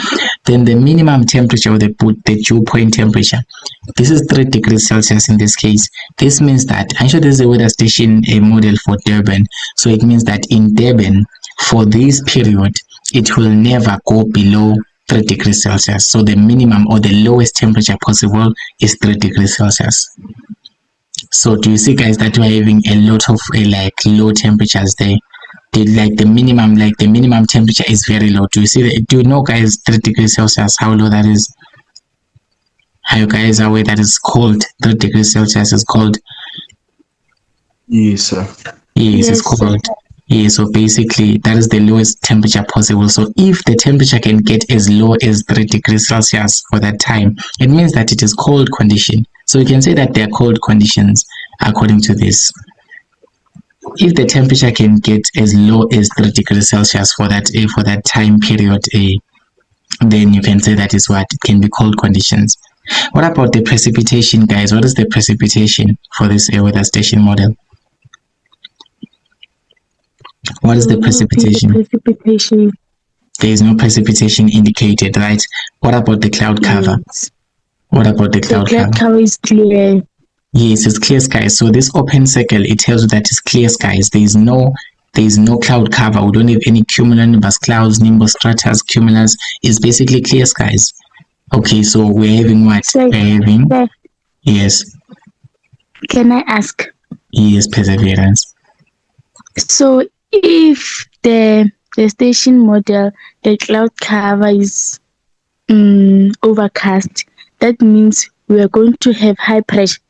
Then the minimum temperature, or the dew point temperature, this is 3 degrees Celsius in this case. This means that, I'm sure there's a weather station a model for Durban. So it means that in Durban, for this period, it will never go below 3 degrees Celsius. So the minimum or the lowest temperature possible is 3 degrees Celsius. So do you see, guys, that we're having a lot of low temperatures there? The minimum temperature is very low. Do you see that? Do you know, guys, 3 degrees Celsius, how low that is? Are you guys aware that it's cold? 3 degrees Celsius is cold. Yes, sir. Yes, it's cold. Yeah, so basically that is the lowest temperature possible. So if the temperature can get as low as 3 degrees Celsius for that time, it means that it is cold condition. So you can say that they are cold conditions according to this. If the temperature can get as low as 3 degrees Celsius for that time period, then you can say that is what it can be cold conditions. What about the precipitation, guys? What is the precipitation for this weather station model? What is the precipitation? There is no precipitation indicated, right? What about the cloud cover? What about the cloud cover? The cloud cover is clear. Yes, it's clear skies. So this open circle, it tells you that it's clear skies. There is no cloud cover. We don't have any cumulonimbus clouds, nimbus stratus, cumulus. It's basically clear skies. Okay, so we're having what? Sir, we're having sir, yes. can I ask? Yes, perseverance. So if the station model, the cloud cover is overcast, that means we are going to have high pressure.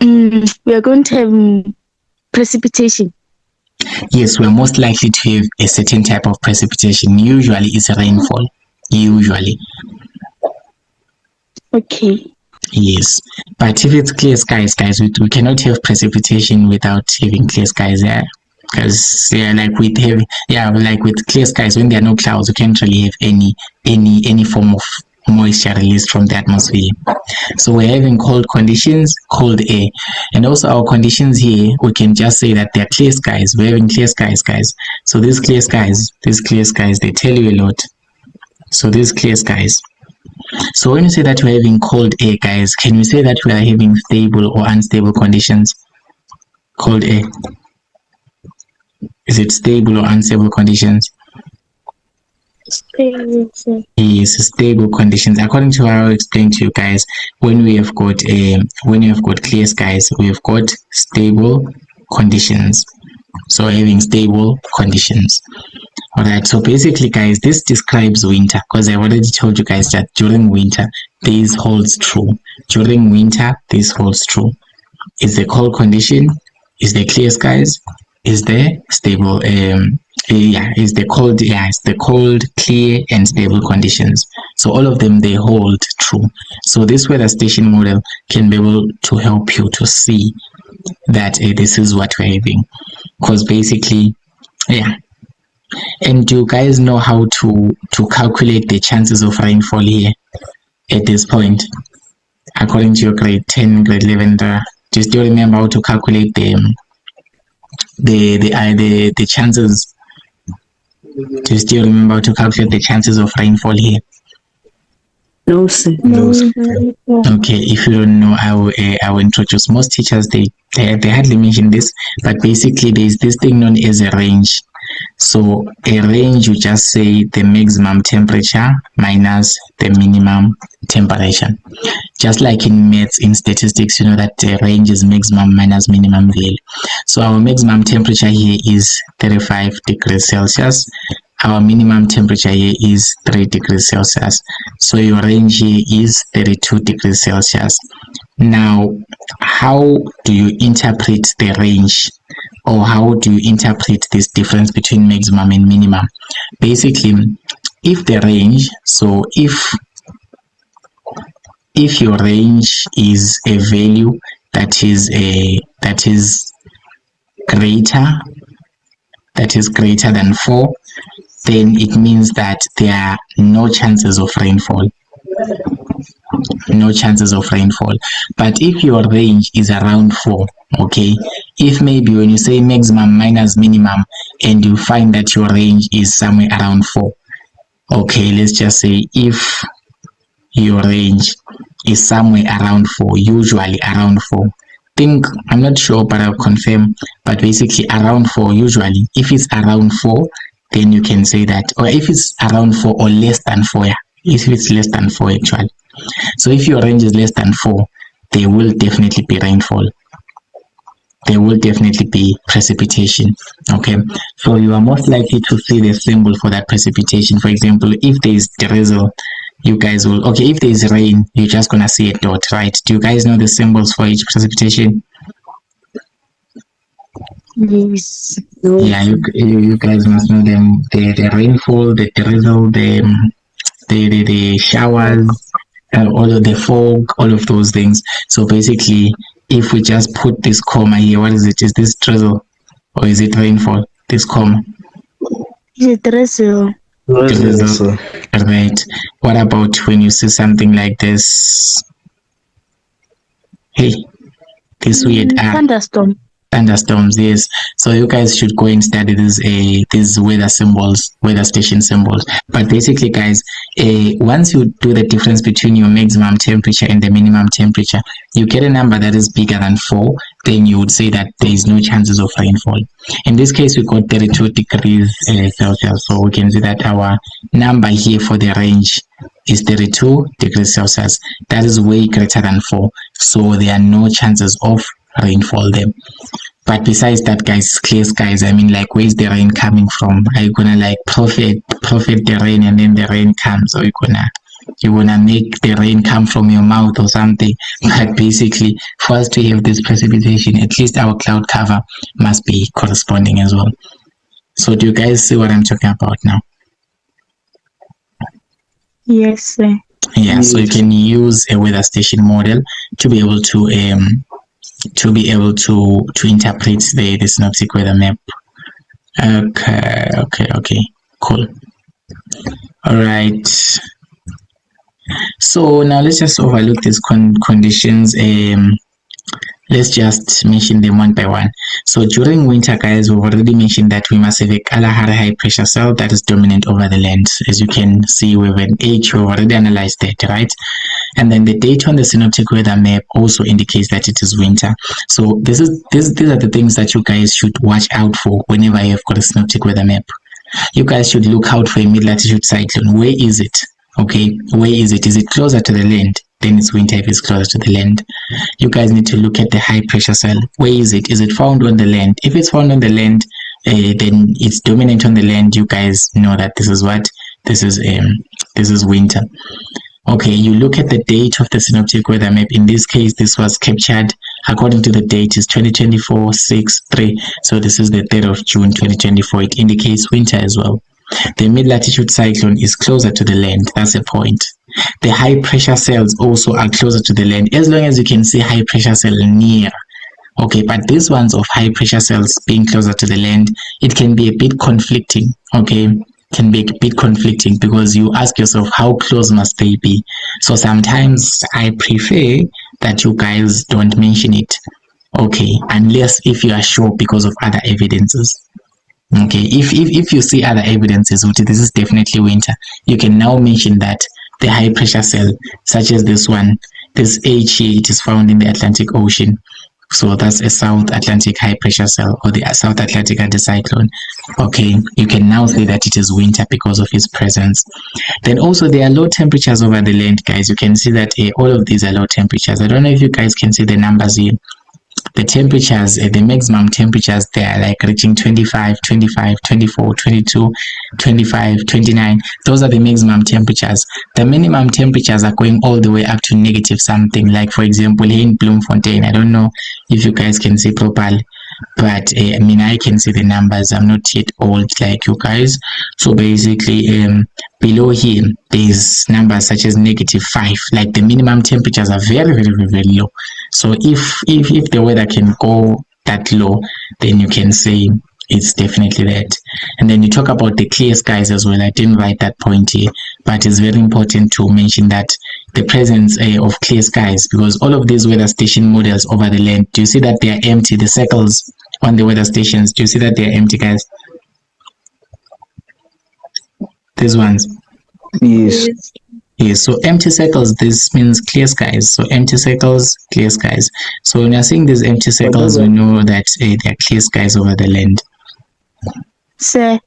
We are going to have precipitation. Yes, we're most likely to have a certain type of precipitation. Usually it's rainfall. Usually. Okay. Yes, but if it's clear skies, guys, we cannot have precipitation without having clear skies. Yeah, because with clear skies, when there are no clouds, you can't really have any form of moisture released from the atmosphere. So we're having cold conditions, cold air, and also our conditions here, we can just say that they're clear skies. We're having clear skies, guys. So these clear skies, they tell you a lot. So these clear skies. So when you say that we're having cold air, guys, can we say that we are having stable or unstable conditions? Cold air. Is it stable or unstable conditions? Stable, sir. Yes, stable conditions. According to how I explained to you guys, when we have got clear skies, we have got stable conditions. So having stable conditions. Alright, so basically, guys, this describes winter, because I've already told you guys that during winter this holds true. During winter this holds true. Is the cold condition, is the clear skies, is the stable is the cold, clear and stable conditions. So all of them, they hold true. So this weather station model can be able to help you to see that this is what we're having, because basically, yeah. And do you guys know how to calculate the chances of rainfall here at this point? According to your grade 10, grade 11, do you still remember how to calculate the chances? Do you still remember how to calculate the chances of rainfall here? No, sir. Okay, if you don't know, I will introduce. Most teachers, they hardly mention this, but basically there is this thing known as a range. So a range, you just say the maximum temperature minus the minimum temperature. Just like in maths, in statistics, you know that the range is maximum minus minimum value. So our maximum temperature here is 35 degrees Celsius. Our minimum temperature here is 3 degrees Celsius. So your range here is 32 degrees Celsius. Now, how do you interpret the range? Or how do you interpret this difference between maximum and minimum? Basically, if the range, so if your range is a value that is greater than 4, then it means that there are no chances of rainfall. no chances of rainfall. But if your range is around 4, okay, if maybe when you say maximum minus minimum and you find that your range is somewhere around 4, okay, let's just say if your range is somewhere around 4, usually around 4, I'm not sure but I'll confirm, but basically around 4, usually if it's around 4, then you can say that, or if it's around 4 or less than 4, yeah, if it's less than 4 actually. So if your range is less than 4, there will definitely be rainfall. There will definitely be precipitation. Okay, so you are most likely to see the symbol for that precipitation. For example, if there is drizzle, you guys will, okay, if there is rain, you're just gonna see a dot, right? Do you guys know the symbols for each precipitation? Yes. Yeah, you guys must know them. The rainfall, the drizzle, the showers, all of the fog, all of those things. So basically, if we just put this comma here, what is it? Is this drizzle or is it rainfall? This comma. Is it drizzle? Drizzle. Right. What about when you see something like this? Hey, this weird thunderstorm. Thunderstorms, yes. So you guys should go and study these weather symbols, weather station symbols. But basically, guys, once you do the difference between your maximum temperature and the minimum temperature, you get a number that is bigger than 4, then you would say that there is no chances of rainfall. In this case, we got 32 degrees Celsius. So we can see that our number here for the range is 32 degrees Celsius. That is way greater than 4. So there are no chances of rainfall there. But besides that, guys, clear skies. I mean, like, where's the rain coming from? Are you gonna like profit the rain and then the rain comes, or you wanna make the rain come from your mouth or something? But basically, for us to have this precipitation, at least our cloud cover must be corresponding as well. So do you guys see what I'm talking about now? Yes, sir. Yeah, so you can use a weather station model to be able to interpret the synoptic weather map. Okay, cool. All right, so now let's just overlook these conditions. Let's just mention them one by one. So during winter, guys, we've already mentioned that we must have a Kalahari high pressure cell that is dominant over the land. As you can see, we have an H, we've already analyzed that, right? And then the date on the synoptic weather map also indicates that it is winter. So these are the things that you guys should watch out for whenever you have got a synoptic weather map. You guys should look out for a mid-latitude cyclone. Where is it? Okay, where is it? Is it closer to the land? Then it's winter if it's closer to the land. You guys need to look at the high pressure cell. Where is it? Is it found on the land? If it's found on the land, then it's dominant on the land. You guys know that this is what? This is winter. Okay, you look at the date of the synoptic weather map. In this case, this was captured according to the date is 2024-6-3. So this is the 3rd of June 2024. It indicates winter as well. The mid-latitude cyclone is closer to the land. That's the point. The high pressure cells also are closer to the land, as long as you can see high pressure cell near. Okay, but these ones of high pressure cells being closer to the land, it can be a bit conflicting. Okay, can be a bit conflicting because you ask yourself, how close must they be? So sometimes I prefer that you guys don't mention it. Okay, unless if you are sure because of other evidences. Okay, if you see other evidences, which this is definitely winter, you can now mention that the high pressure cell, such as this one, this H here, it is found in the Atlantic Ocean. So that's a South Atlantic high pressure cell, or the South Atlantic anticyclone. Okay, you can now say that it is winter because of its presence. Then also there are low temperatures over the land, guys. You can see that all of these are low temperatures. I don't know if you guys can see the numbers here. The temperatures, the maximum temperatures, they are like reaching 25, 25, 24, 22, 25, 29. Those are the maximum temperatures. The minimum temperatures are going all the way up to negative something. Like, for example, here in Bloemfontein, I don't know if you guys can see properly, but I mean, I can see the numbers. I'm not yet old like you guys. So basically, below here, there's numbers such as -5. Like, the minimum temperatures are very, very, very, very low. So if the weather can go that low, then you can say it's definitely that. And then you talk about the clear skies as well. I didn't write that point here, but it's very important to mention that the presence of clear skies, because all of these weather station models over the land, do you see that they are empty? The circles on the weather stations, do you see that they are empty, guys? These ones. Yes. Yes, so empty circles, this means clear skies. So empty circles, clear skies. So when you're seeing these empty circles, we know that there are clear skies over the land. Sir.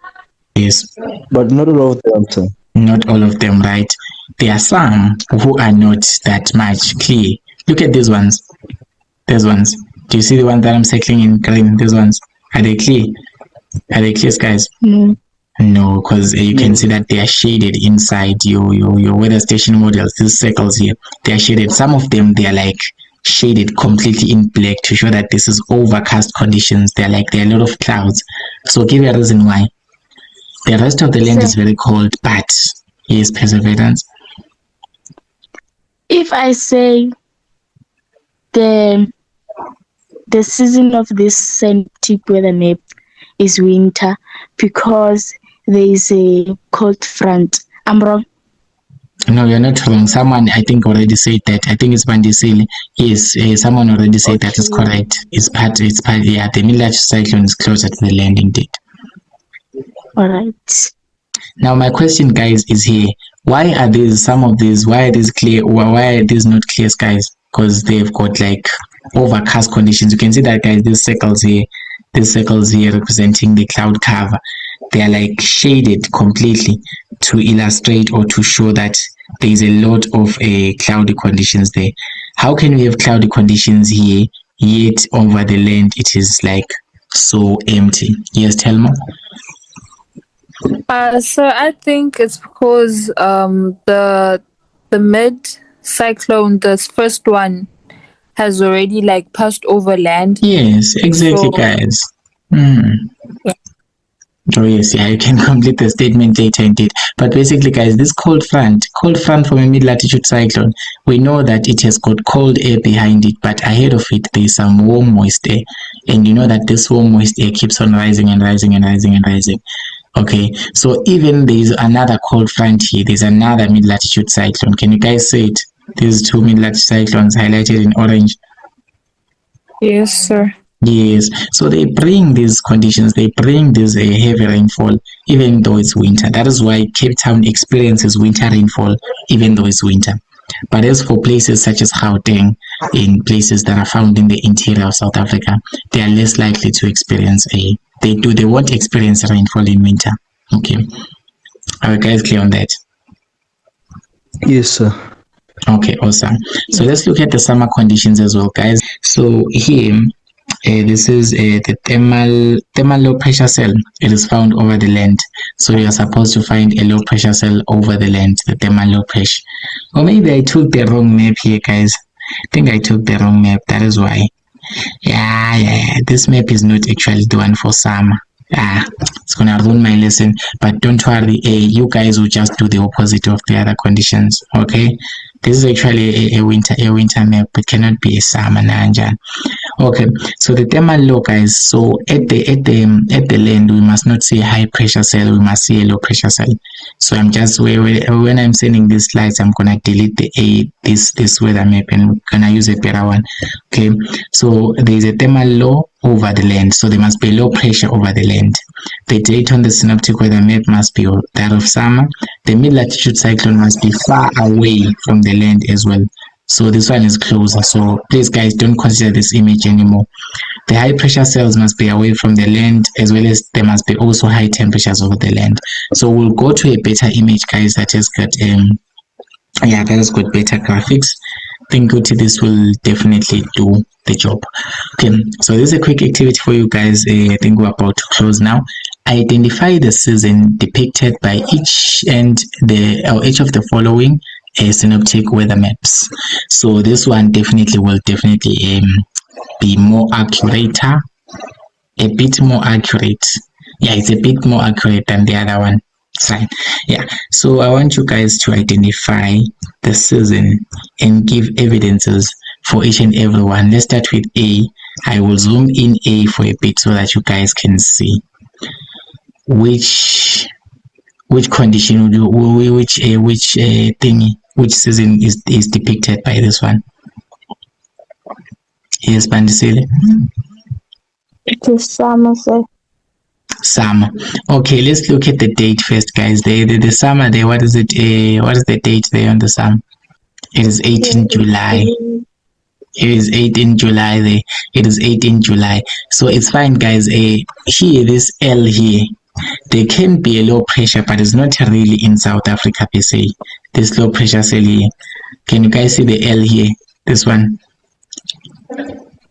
Yes. But not all of them, sir. Not all of them, right? There are some who are not that much clear. Look at these ones. These ones. Do you see the one that I'm circling in green? These ones. Are they clear? Are they clear skies? No. No, because you can see that they are shaded inside your weather station models. These circles here, they are shaded. Some of them, they are like shaded completely in black to show that this is overcast conditions. There are a lot of clouds. So I'll give you a reason why. The rest of the land is very cold, but yes, perseverance. If I say the season of this synoptic weather map is winter because there is a cold front, I'm wrong? No, you're not wrong. Someone, I think, already said that. I think it's Bandisili. Yes, someone already said that is correct. It's part, yeah, the middle cyclone is closer to the landing date. All right. Now, my question, guys, is here. Why are these, why are these clear, why are these not clear skies? Because they've got like overcast conditions. You can see that, guys, these circles here representing the cloud cover. They are like shaded completely to illustrate or to show that there is a lot of cloudy conditions there. How can we have cloudy conditions here, yet over the land it is like so empty? Yes, Telma? So I think it's because the mid cyclone, this first one, has already like passed over land. Yes, exactly, guys. Yeah. Oh yes, yeah, you can complete the statement later indeed. But basically, guys, this cold front from a mid-latitude cyclone, we know that it has got cold air behind it, but ahead of it, there is some warm, moist air. And you know that this warm, moist air keeps on rising and rising and rising and rising. Okay, so even there is another cold front here, there's another mid-latitude cyclone. Can you guys see it? These two mid-latitude cyclones highlighted in orange. Yes, sir. Yes, so they bring these conditions, they bring this heavy rainfall even though it's winter. That is why Cape Town experiences winter rainfall even though it's winter. But as for places such as Gauteng, in places that are found in the interior of South Africa, they are less likely to experience they won't experience rainfall in winter. Okay, are you guys clear on that? Yes, sir. Okay, awesome. So let's look at the summer conditions as well, guys. So here, this is the thermal low pressure cell. It is found over the land. So you are supposed to find a low pressure cell over the land, the thermal low pressure. Or maybe I took the wrong map here, guys. I think I took the wrong map. That is why. Yeah. This map is not actually the one for summer. It's gonna ruin my lesson, but don't worry, you guys will just do the opposite of the other conditions. Okay, this is actually a winter map. It cannot be a summer nanja. Okay, so the thermal low, guys. So at the land, we must not see a high pressure cell. We must see a low pressure cell. So I'm just when I'm sending these slides, I'm gonna delete this weather map and gonna use a better one. Okay, so there is a thermal low over the land, so there must be low pressure over the land. The date on the synoptic weather map must be that of summer. The mid-latitude cyclone must be far away from the land as well. So this one is closer. So please, guys, don't consider this image anymore. The high pressure cells must be away from the land, as well as there must be also high temperatures over the land. So we'll go to a better image, guys, that has got that has got better graphics. I think this will definitely do the job. Okay, so this is a quick activity for you guys. I think we're about to close now. Identify the season depicted by each of the following synoptic weather maps. So this one will definitely be more accurate, a bit more accurate. Yeah, it's a bit more accurate than the other one. Fine. Yeah, so I want you guys to identify the season and give evidences for each and every one. Let's start with A. I will zoom in A for a bit so that you guys can see which condition would you, which thingy which season is depicted by this one? Yes, Bandisile. It is summer, sir. Summer. Okay, let's look at the date first, guys. The summer there, what is it? What is the date there on the summer? It is 18 July. It is 18 July there. It is 18 July. So it's fine, guys. Here, this L here, there can be a low pressure, but it's not really in South Africa per se. This low pressure cell here. Can you guys see the L here? This one.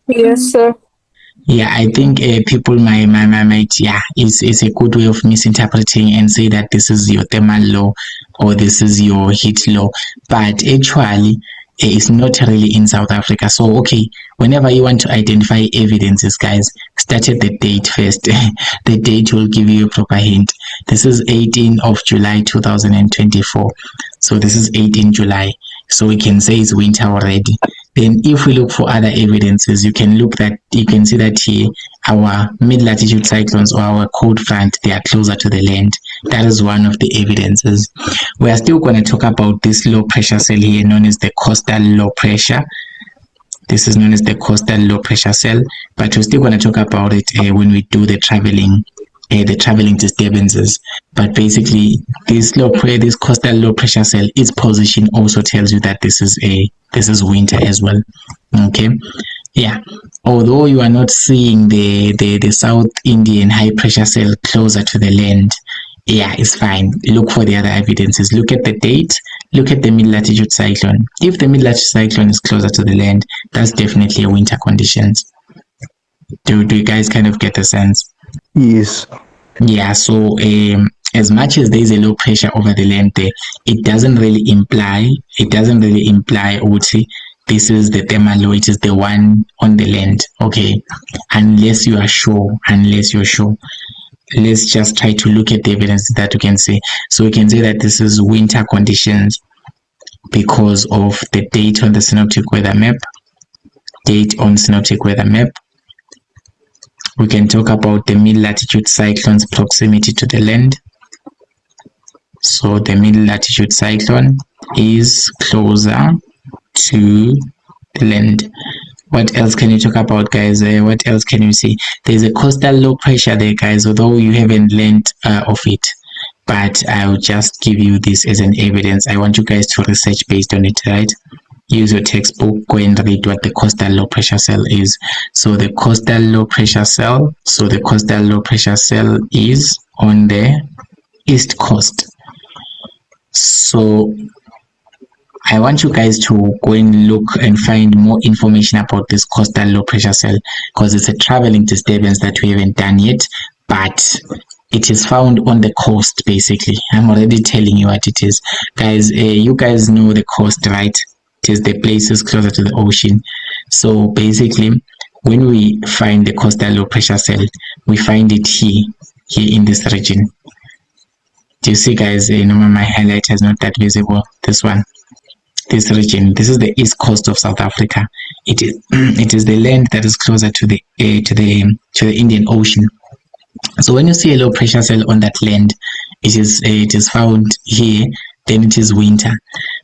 Yes, sir. Yeah, I think people might yeah, it's a good way of misinterpreting and say that this is your thermal low or this is your heat low, but actually it's not really in South Africa. So okay, whenever you want to identify evidences, guys, start at the date first. The date will give you a proper hint. This is 18 of July 2024. So this is 18 July. So we can say it's winter already. Then if we look for other evidences, you can see that here our mid-latitude cyclones or our cold front, they are closer to the land. That is one of the evidences. We are still going to talk about this low pressure cell here known as the coastal low pressure. This is known as the coastal low pressure cell, but we're still going to talk about it when we do the traveling disturbances. But basically this coastal low pressure cell, its position also tells you that this is winter as well. Okay, yeah, although you are not seeing the South Indian high pressure cell closer to the land, yeah, it's fine. Look for the other evidences. Look at the date, look at the mid-latitude cyclone. If the mid-latitude cyclone is closer to the land, that's definitely a winter conditions. Do you guys kind of get the sense? Yes. Yeah, so as much as there is a low pressure over the land there, it doesn't really imply Uti, this is the thermal low, it is the one on the land. Okay, unless you're sure. Let's just try to look at the evidence that we can see. So we can say that this is winter conditions because of the date on the synoptic weather map. We can talk about the mid-latitude cyclone's proximity to the land. So the mid-latitude cyclone is closer to the land. What else can you talk about, guys? What else can you see? There's a coastal low pressure there, guys, although you haven't learned of it. But I'll just give you this as an evidence. I want you guys to research based on it, right? Use your textbook, go and read what the coastal low pressure cell is. So the coastal low pressure cell is on the east coast. So I want you guys to go and look and find more information about this coastal low pressure cell, because it's a traveling disturbance that we haven't done yet, but it is found on the coast. Basically, I'm already telling you what it is, guys. You guys know the coast, right? It is the places closer to the ocean. So basically, when we find the coastal low pressure cell, we find it here in this region. Do you see, guys? My highlight is not that visible. This region, this is the east coast of South Africa. It is the land that is closer to the Indian Ocean. So when you see a low pressure cell on that land, it is found here, then it is winter.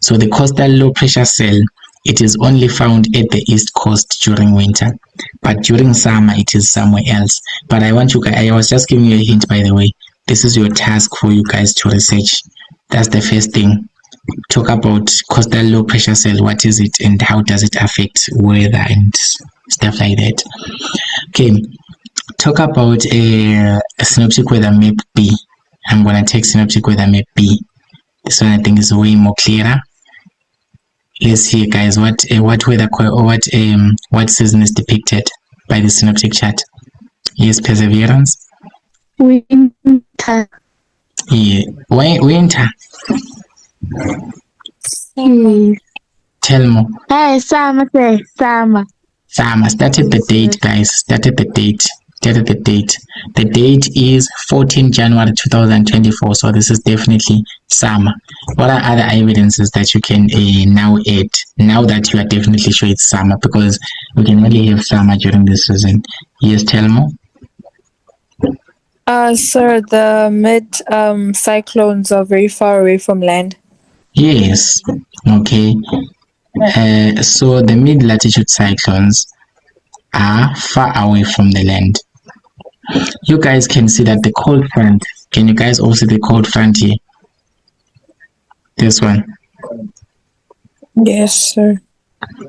So the coastal low pressure cell, it is only found at the east coast during winter, but during summer it is somewhere else. But I was just giving you a hint, by the way. This is your task for you guys to research. That's the first thing. Talk about coastal low pressure cell. What is it and how does it affect weather and stuff like that? Okay, talk about a synoptic weather map B. I'm gonna take synoptic weather map B. This one I think is way more clearer. Let's see, guys, what season is depicted by the synoptic chart. Yes, Perseverance. Winter. Yeah, winter. Tell more. Hey, summer. Summer. Start at the date, guys. Start at the date. The date is 14 January 2024. So this is definitely summer. What are other evidences that you can now add, now that you are definitely sure it's summer? Because we can only have summer during this season. Yes, tell more. Sir, the mid cyclones are very far away from land. Yes. Okay. So the mid-latitude cyclones are far away from the land. You guys can see that the cold front. Can you guys also see the cold front here? This one. Yes, sir.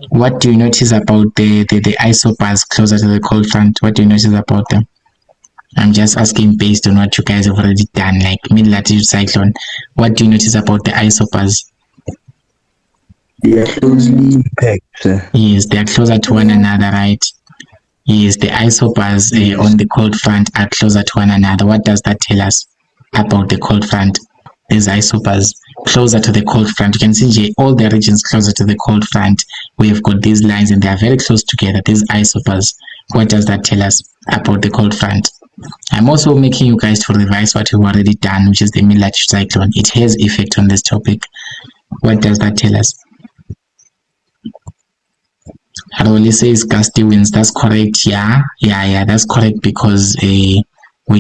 What do you notice about the isobars closer to the cold front? What do you notice about them? I'm just asking based on what you guys have already done, like mid-latitude cyclone. What do you notice about the isobars? They are closely packed. Yes, they are closer to one another, right? Yes, the isobars on the cold front are closer to one another. What does that tell us about the cold front? These isobars closer to the cold front. You can see all the regions closer to the cold front. We've got these lines and they are very close together. These isobars. What does that tell us about the cold front? I'm also making you guys to revise what we've already done, which is the mid-latitude cyclone. It has effect on this topic. What does that tell us? Roli says gusty winds. That's correct. Yeah, that's correct because we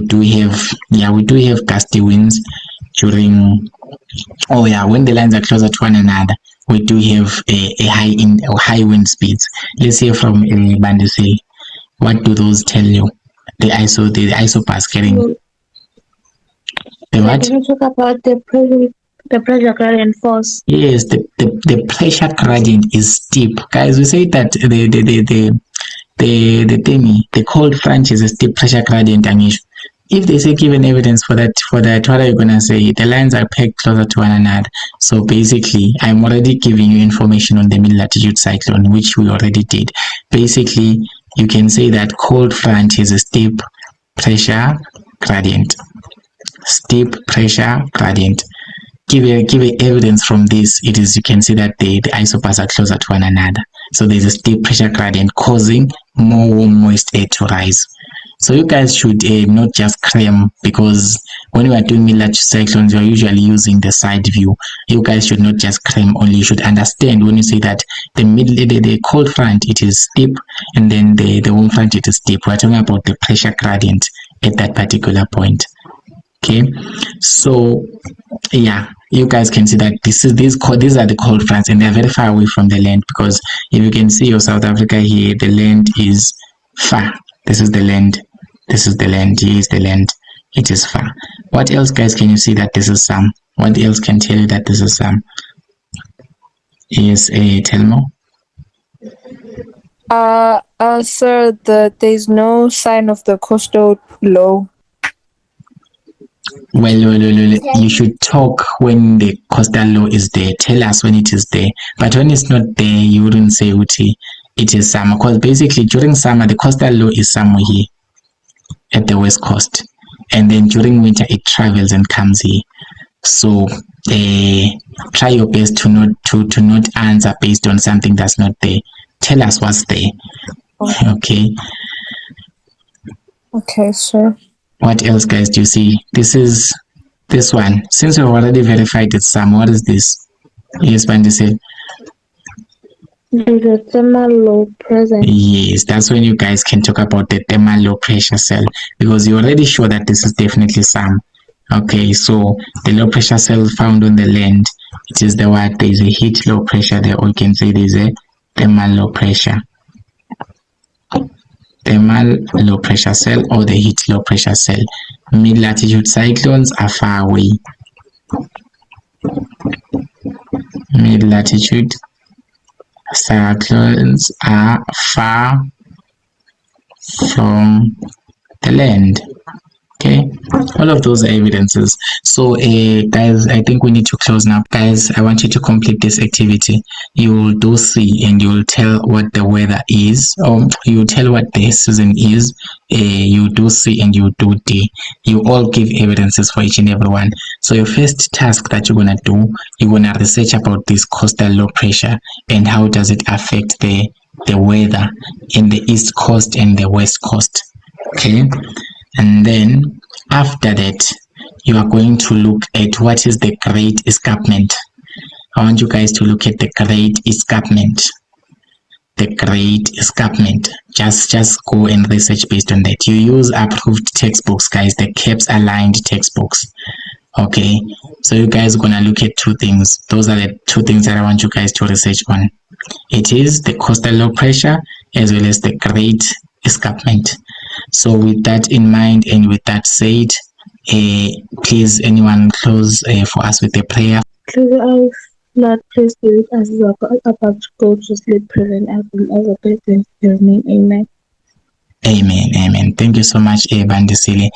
do have gusty winds during. Oh yeah, when the lines are closer to one another, we do have a high wind speeds. Let's hear from Bandise. What do those tell you? The isobars carrying. The what? Can you talk about the pressure gradient force? Yes, the pressure gradient is steep. Guys, we say that the cold front is a steep pressure gradient. And if they say given evidence for that, what are you gonna say? The lines are packed closer to one another. So basically, I'm already giving you information on the mid-latitude cyclone, which we already did. Basically, you can say that cold front is a steep pressure gradient. Steep pressure gradient. Give evidence from this. It is, you can see that the isobars are closer to one another. So there's a steep pressure gradient causing more warm moist air to rise. So you guys should not just cram, because when we are doing mid-latitude cyclones, you're usually using the side view. You guys should not just cram only. You should understand when you say that the cold front, it is steep, and then the warm front, it is steep. We're talking about the pressure gradient at that particular point. Okay, so yeah, you guys can see that these are the cold fronts, and they're very far away from the land, because if you can see your South Africa here, the land is far. This is the land. This is the land. Here is the land. It is far. What else, guys, can you see that this is some? What else can tell you that this is some? Yes, tell more. Sir, there's no sign of the coastal low. Well, you should talk when the coastal low is there. Tell us when it is there. But when it's not there, you wouldn't say Uti. It is summer, because basically during summer the coastal low is somewhere here at the west coast, and then during winter it travels and comes here. So try your best to not answer based on something that's not there. Tell us what's there. Okay. Okay, sir. What else, guys, do you see? This is this one. Since we've already verified it's some, what is this? Yes, Bandise. The thermal low present. Yes, that's when you guys can talk about the thermal low pressure cell, because you're already sure that this is definitely some. Okay, so the low pressure cell found on the land, it is the what? There's a heat low pressure there, or you can say there's a thermal low pressure. Thermal low pressure cell or the heat low pressure cell. Mid-latitude cyclones are far away. Mid-latitude cyclones are far from the land. Okay, all of those are evidences. So guys, I think we need to close now. Guys, I want you to complete this activity. You will do C and you will tell what the weather is, or you will tell what the season is. You do C and you do D. You all give evidences for each and every one. So your first task that you're gonna do, you're gonna research about this coastal low pressure and how does it affect the weather in the east coast and the west coast. Okay, and then after that you are going to look at what is the Great Escarpment. I want you guys to look at the Great Escarpment. The Great Escarpment. Just go and research based on that. You use approved textbooks, guys, the CAPS aligned textbooks. Okay, so you guys are gonna look at two things. Those are the two things that I want you guys to research on. It is the coastal low pressure as well as the Great Escarpment. So with that in mind and with that said, please anyone close for us with a prayer. Close your eyes. Lord, please be with us as we are about to go to sleep, present as a person. In your name, amen. Amen. Amen. Thank you so much, Bandisile.